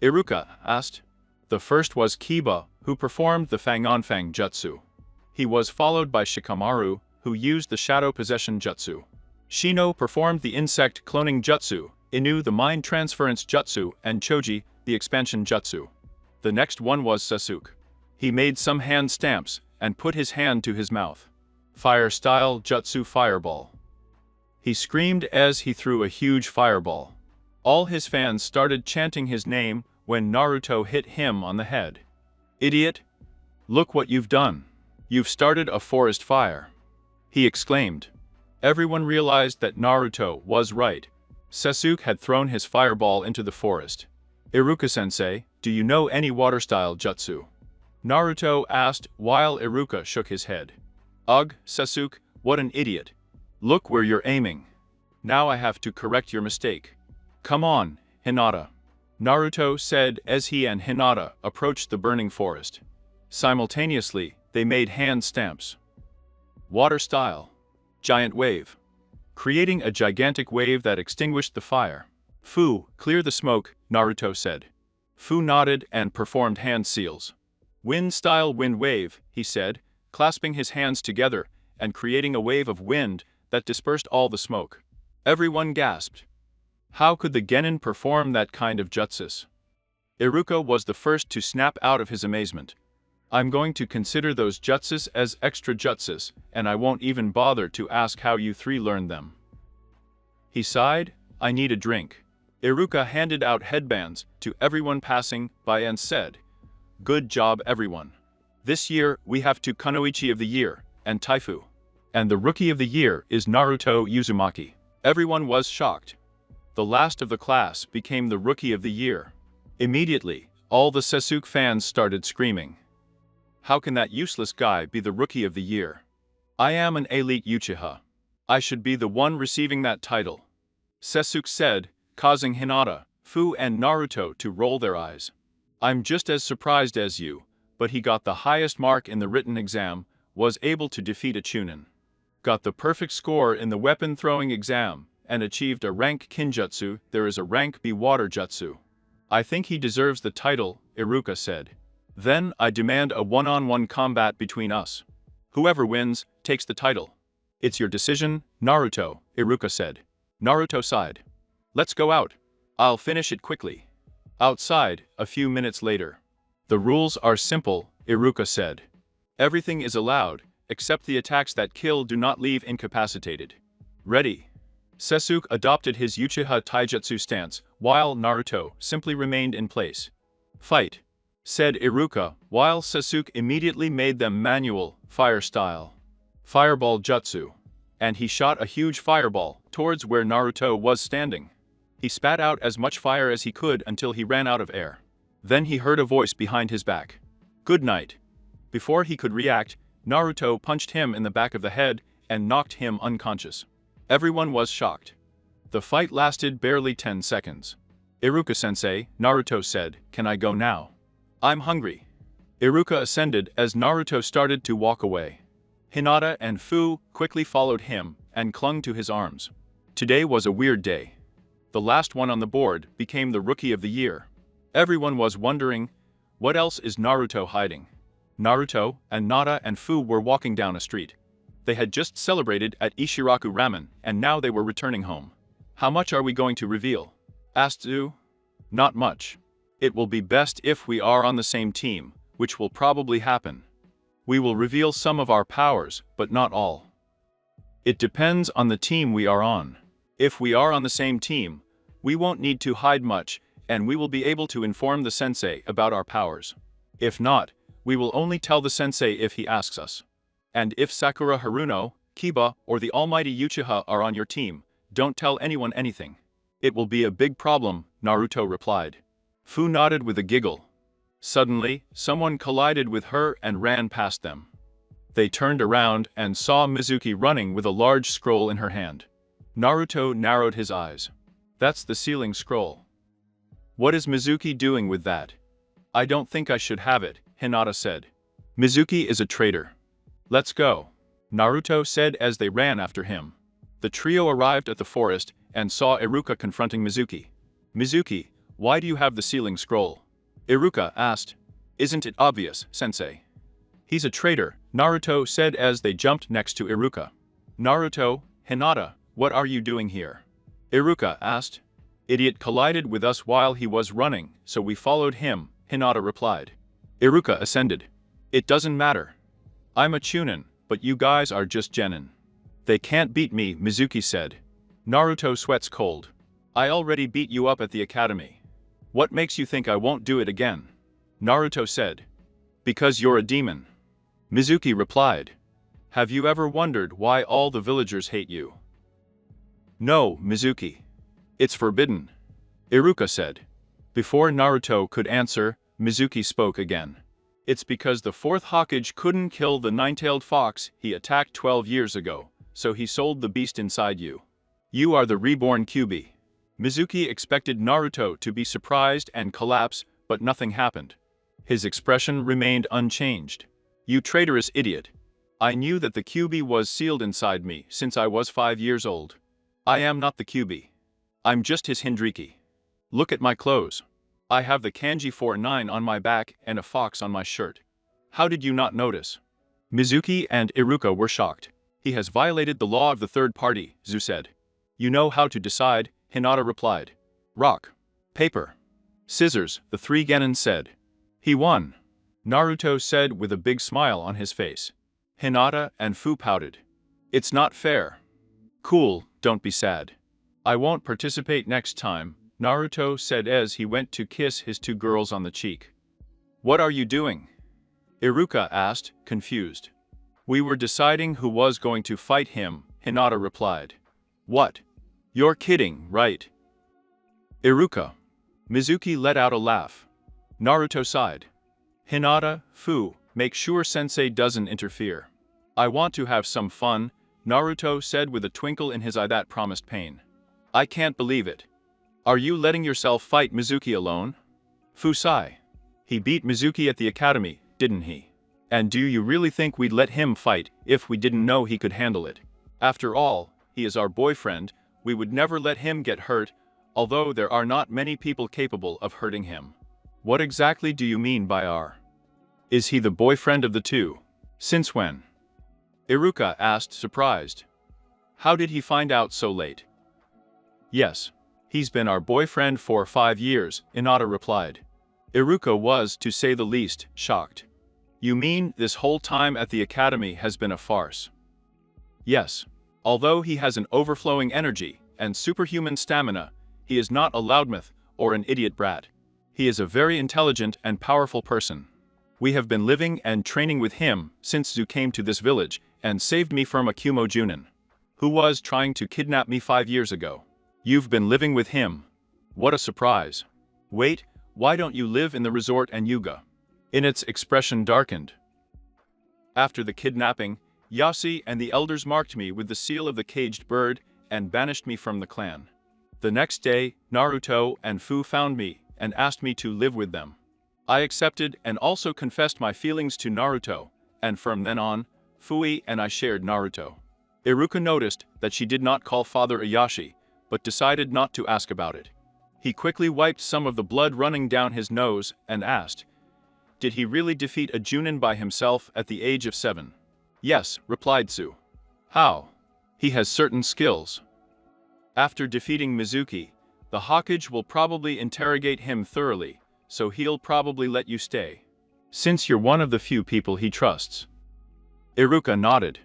Iruka asked. The first was Kiba, who performed the Fangonfang jutsu. He was followed by Shikamaru, who used the shadow possession jutsu. Shino performed the insect cloning jutsu, Inu the mind transference jutsu, and Choji the expansion jutsu. The next one was Sasuke. He made some hand stamps and put his hand to his mouth. Fire style jutsu fireball. He screamed as he threw a huge fireball. All his fans started chanting his name when Naruto hit him on the head. Idiot! Look what you've done. You've started a forest fire. He exclaimed. Everyone realized that Naruto was right. Sasuke had thrown his fireball into the forest. Iruka-sensei, do you know any water-style jutsu? Naruto asked while Iruka shook his head. Ugh, Sasuke, what an idiot. Look where you're aiming. Now I have to correct your mistake. Come on, Hinata. Naruto said as he and Hinata approached the burning forest. Simultaneously, they made hand stamps. Water style. Giant wave. Creating a gigantic wave that extinguished the fire. Fu, clear the smoke, Naruto said. Fu nodded and performed hand seals. Wind style wind wave, he said, clasping his hands together and creating a wave of wind that dispersed all the smoke. Everyone gasped. How could the genin perform that kind of jutsus? Iruka was the first to snap out of his amazement. I'm going to consider those jutsus as extra jutsus, and I won't even bother to ask how you three learned them. He sighed, I need a drink. Iruka handed out headbands to everyone passing by and said, Good job everyone. This year we have two Kunoichi of the Year, and Taifu. And the Rookie of the Year is Naruto Uzumaki. Everyone was shocked. The last of the class became the Rookie of the Year. Immediately, all the Sasuke fans started screaming. How can that useless guy be the Rookie of the Year? I am an elite Uchiha. I should be the one receiving that title. Sasuke said, causing Hinata, Fu and Naruto to roll their eyes. I'm just as surprised as you, but he got the highest mark in the written exam, was able to defeat a Chunin. Got the perfect score in the weapon throwing exam, and achieved a rank Kinjutsu. There is a rank B water jutsu. I think he deserves the title, Iruka said. Then I demand a one-on-one combat between us. Whoever wins, takes the title. It's your decision, Naruto, Iruka said. Naruto sighed. Let's go out. I'll finish it quickly. Outside, a few minutes later. The rules are simple, Iruka said. Everything is allowed, except the attacks that kill do not leave incapacitated. Ready. Sasuke adopted his Uchiha Taijutsu stance, while Naruto simply remained in place. Fight, said Iruka, while Sasuke immediately made them manual, fire style. Fireball jutsu. And he shot a huge fireball towards where Naruto was standing. He spat out as much fire as he could until he ran out of air. Then he heard a voice behind his back. Good night. Before he could react, Naruto punched him in the back of the head and knocked him unconscious. Everyone was shocked. The fight lasted barely 10 seconds. Iruka-sensei, Naruto said, can I go now? I'm hungry. Iruka ascended as Naruto started to walk away. Hinata and Fu quickly followed him and clung to his arms. Today was a weird day. The last one on the board became the Rookie of the Year. Everyone was wondering, what else is Naruto hiding? Naruto, and Nada and Fu were walking down a street. They had just celebrated at Ishiraku Ramen, and now they were returning home. How much are we going to reveal? Asked Zu. Not much. It will be best if we are on the same team, which will probably happen. We will reveal some of our powers, but not all. It depends on the team we are on. If we are on the same team, we won't need to hide much, and we will be able to inform the sensei about our powers. If not, we will only tell the sensei if he asks us. And if Sakura Haruno, Kiba, or the almighty Uchiha are on your team, don't tell anyone anything. It will be a big problem, Naruto replied. Fu nodded with a giggle. Suddenly, someone collided with her and ran past them. They turned around and saw Mizuki running with a large scroll in her hand. Naruto narrowed his eyes. That's the sealing scroll. What is Mizuki doing with that? I don't think I should have it, Hinata said. Mizuki is a traitor. Let's go, Naruto said as they ran after him. The trio arrived at the forest and saw Iruka confronting Mizuki. Mizuki, why do you have the sealing scroll? Iruka asked. Isn't it obvious, sensei? He's a traitor, Naruto said as they jumped next to Iruka. Naruto, Hinata, what are you doing here? Iruka asked. Idiot collided with us while he was running, so we followed him, Hinata replied. Iruka ascended. It doesn't matter. I'm a Chunin, but you guys are just genin. They can't beat me, Mizuki said. Naruto sweats cold. I already beat you up at the academy. What makes you think I won't do it again? Naruto said. Because you're a demon. Mizuki replied. Have you ever wondered why all the villagers hate you? No, Mizuki. It's forbidden. Iruka said. Before Naruto could answer, Mizuki spoke again. It's because the fourth Hokage couldn't kill the nine-tailed fox he attacked 12 years ago, so he sold the beast inside you. You are the reborn Kyuubi. Mizuki expected Naruto to be surprised and collapse, but nothing happened. His expression remained unchanged. You traitorous idiot. I knew that the Kyuubi was sealed inside me since I was 5 years old. I am not the Kyuubi. I'm just his Hindriki. Look at my clothes. I have the kanji 49 on my back and a fox on my shirt. How did you not notice? Mizuki and Iruka were shocked. He has violated the law of the third party, Zu said. You know how to decide, Hinata replied. Rock. Paper. Scissors, the three genin said. He won. Naruto said with a big smile on his face. Hinata and Fu pouted. It's not fair. Cool, don't be sad. I won't participate next time, Naruto said as he went to kiss his two girls on the cheek. What are you doing? Iruka asked, confused. We were deciding who was going to fight him, Hinata replied. What? You're kidding, right? Iruka. Mizuki let out a laugh. Naruto sighed. Hinata, Fu, make sure sensei doesn't interfere. I want to have some fun, Naruto said with a twinkle in his eye that promised pain. I can't believe it. Are you letting yourself fight Mizuki alone? Fu sighed. He beat Mizuki at the academy, didn't he? And do you really think we'd let him fight if we didn't know he could handle it? After all, he is our boyfriend, we would never let him get hurt, although there are not many people capable of hurting him. What exactly do you mean by our? Is he the boyfriend of the two? Since when? Iruka asked, surprised. How did he find out so late? Yes, he's been our boyfriend for 5 years, Hinata replied. Iruka was, to say the least, shocked. You mean this whole time at the academy has been a farce? Yes. Although he has an overflowing energy and superhuman stamina, he is not a loudmouth or an idiot brat. He is a very intelligent and powerful person. We have been living and training with him since Zu came to this village and saved me from Akumo Junin, who was trying to kidnap me 5 years ago. You've been living with him. What a surprise. Wait, why don't you live in the resort and Yuga? In its expression darkened. After the kidnapping, Yasi and the elders marked me with the seal of the caged bird and banished me from the clan. The next day, Naruto and Fu found me and asked me to live with them. I accepted and also confessed my feelings to Naruto, and from then on, Fui and I shared Naruto. Iruka noticed that she did not call Father Ayashi, but decided not to ask about it. He quickly wiped some of the blood running down his nose and asked, did he really defeat a Junin by himself at the age of 7? Yes, replied Su. How? He has certain skills. After defeating Mizuki, the Hokage will probably interrogate him thoroughly, so he'll probably let you stay. Since you're one of the few people he trusts. Iruka nodded.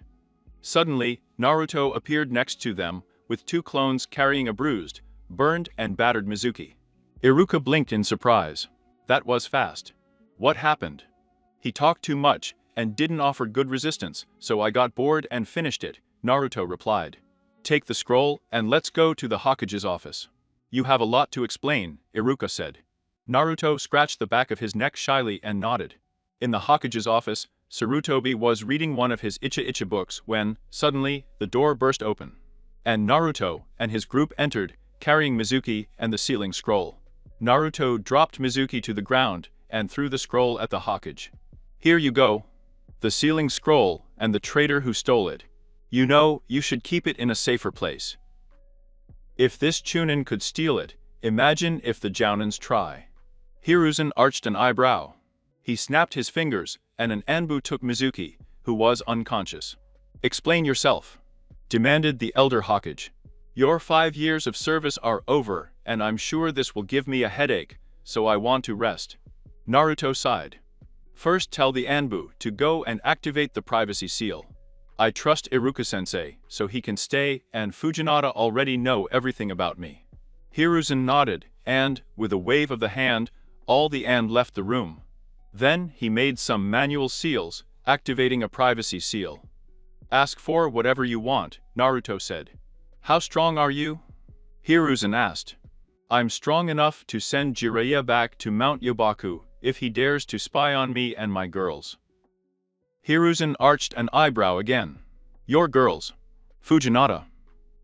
Suddenly, Naruto appeared next to them, with 2 clones carrying a bruised, burned and battered Mizuki. Iruka blinked in surprise. That was fast. What happened? He talked too much and didn't offer good resistance, so I got bored and finished it, Naruto replied. Take the scroll and let's go to the Hokage's office. You have a lot to explain, Iruka said. Naruto scratched the back of his neck shyly and nodded. In the Hokage's office, Sarutobi was reading one of his Icha Icha books when, suddenly, the door burst open. And Naruto and his group entered, carrying Mizuki and the sealing scroll. Naruto dropped Mizuki to the ground and threw the scroll at the Hokage. Here you go. The sealing scroll and the traitor who stole it. You know, you should keep it in a safer place. If this Chunin could steal it, imagine if the Jounins try. Hiruzen arched an eyebrow. He snapped his fingers, and an Anbu took Mizuki, who was unconscious. Explain yourself, demanded the elder Hokage. Your 5 years of service are over, and I'm sure this will give me a headache, so I want to rest. Naruto sighed. First tell the Anbu to go and activate the privacy seal. I trust Iruka-sensei, so he can stay, and Fujinata already know everything about me. Hiruzen nodded, and, with a wave of the hand, all the and left the room. Then he made some manual seals, activating a privacy seal. Ask for whatever you want, Naruto said. How strong are you? Hiruzen asked. I'm strong enough to send Jiraiya back to Mount Yobaku if he dares to spy on me and my girls. Hiruzen arched an eyebrow again. Your girls. Fujinata.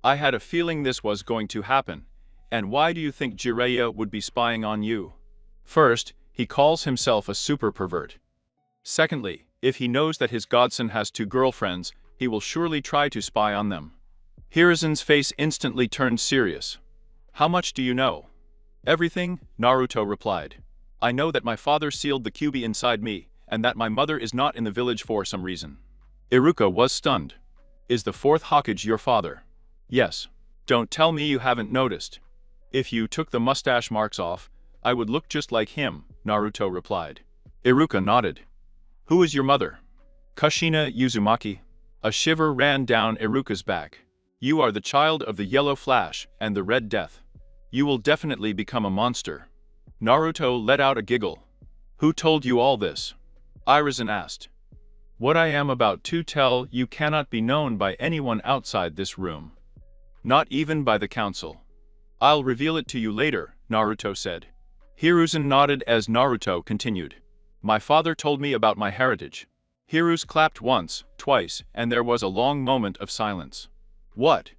I had a feeling this was going to happen. And why do you think Jiraiya would be spying on you? First, he calls himself a super pervert. Secondly, if he knows that his godson has 2 girlfriends, he will surely try to spy on them. Hiruzen's face instantly turned serious. How much do you know? Everything, Naruto replied. I know that my father sealed the Kyuubi inside me, and that my mother is not in the village for some reason. Iruka was stunned. Is the fourth Hokage your father? Yes. Don't tell me you haven't noticed. If you took the mustache marks off, I would look just like him, Naruto replied. Iruka nodded. Who is your mother? Kushina Uzumaki. A shiver ran down Iruka's back. You are the child of the Yellow Flash and the Red Death. You will definitely become a monster. Naruto let out a giggle. Who told you all this? Irizen asked. What I am about to tell you cannot be known by anyone outside this room. Not even by the council. I'll reveal it to you later, Naruto said. Hiruzen nodded as Naruto continued. My father told me about my heritage. Hiruz clapped once, twice, and there was a long moment of silence. What?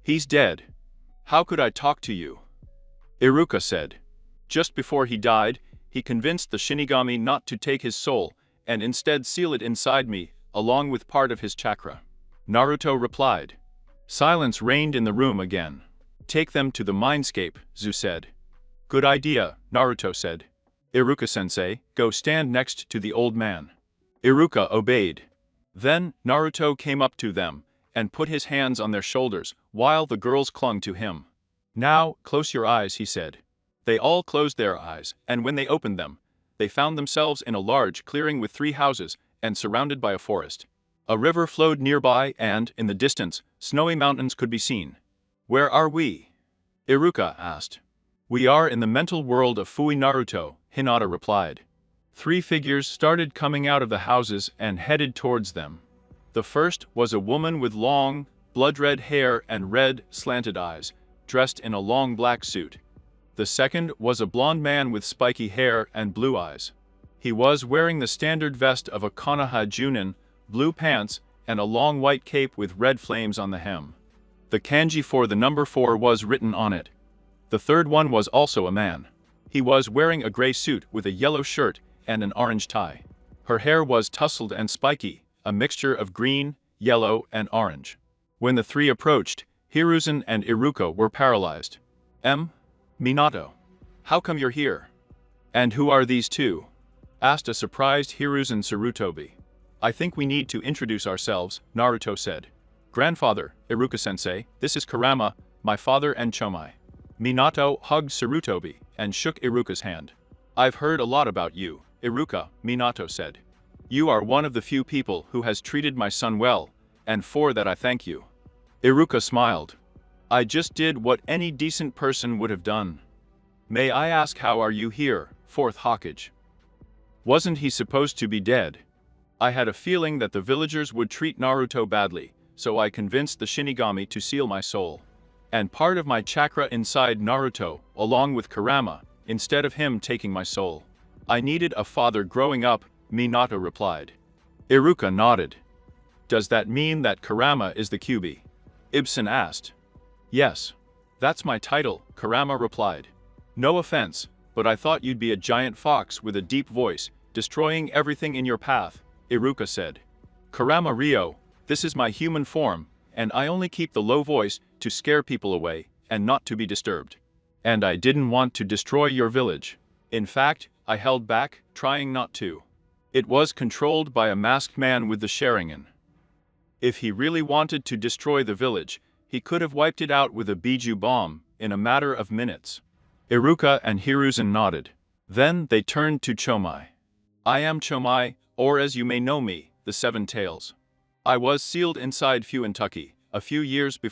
He's dead. How could I talk to you? Iruka said. Just before he died, he convinced the Shinigami not to take his soul, and instead seal it inside me, along with part of his chakra. Naruto replied. Silence reigned in the room again. Take them to the mindscape, Zu said. Good idea, Naruto said. Iruka-sensei, go stand next to the old man. Iruka obeyed. Then, Naruto came up to them, and put his hands on their shoulders, while the girls clung to him. Now, close your eyes, he said. They all closed their eyes, and when they opened them, they found themselves in a large clearing with 3 houses, and surrounded by a forest. A river flowed nearby and, in the distance, snowy mountains could be seen. Where are we? Iruka asked. We are in the mental world of Fui Naruto, Hinata replied. 3 figures started coming out of the houses and headed towards them. The first was a woman with long, blood-red hair and red, slanted eyes, dressed in a long black suit. The second was a blond man with spiky hair and blue eyes. He was wearing the standard vest of a Konoha Junin, blue pants, and a long white cape with red flames on the hem. The kanji for the number 4 was written on it. The third one was also a man. He was wearing a gray suit with a yellow shirt and an orange tie. Her hair was tousled and spiky, a mixture of green, yellow, and orange. When the 3 approached, Hiruzen and Iruka were paralyzed. Minato. How come you're here? And who are these 2? Asked a surprised Hiruzen Sarutobi. I think we need to introduce ourselves, Naruto said. Grandfather, Iruka-sensei, this is Kurama, my father and Chomai. Minato hugged Sarutobi and shook Iruka's hand. I've heard a lot about you, Iruka, Minato said. You are one of the few people who has treated my son well, and for that I thank you. Iruka smiled. I just did what any decent person would have done. May I ask how are you here, 4th Hokage? Wasn't he supposed to be dead? I had a feeling that the villagers would treat Naruto badly, so I convinced the Shinigami to seal my soul. And part of my chakra inside Naruto, along with Kurama, instead of him taking my soul. I needed a father growing up, Minato replied. Iruka nodded. Does that mean that Kurama is the Kyuubi? Ibsen asked. Yes. That's my title, Kurama replied. No offense, but I thought you'd be a giant fox with a deep voice, destroying everything in your path, Iruka said. Kurama Ryo, this is my human form, and I only keep the low voice to scare people away, and not to be disturbed. And I didn't want to destroy your village. In fact, I held back, trying not to. It was controlled by a masked man with the Sharingan. If he really wanted to destroy the village, he could have wiped it out with a Biju bomb in a matter of minutes. Iruka and Hiruzen nodded. Then they turned to Chomai. I am Chomai, or as you may know me, the 7 Tails. I was sealed inside Fuintucky a few years before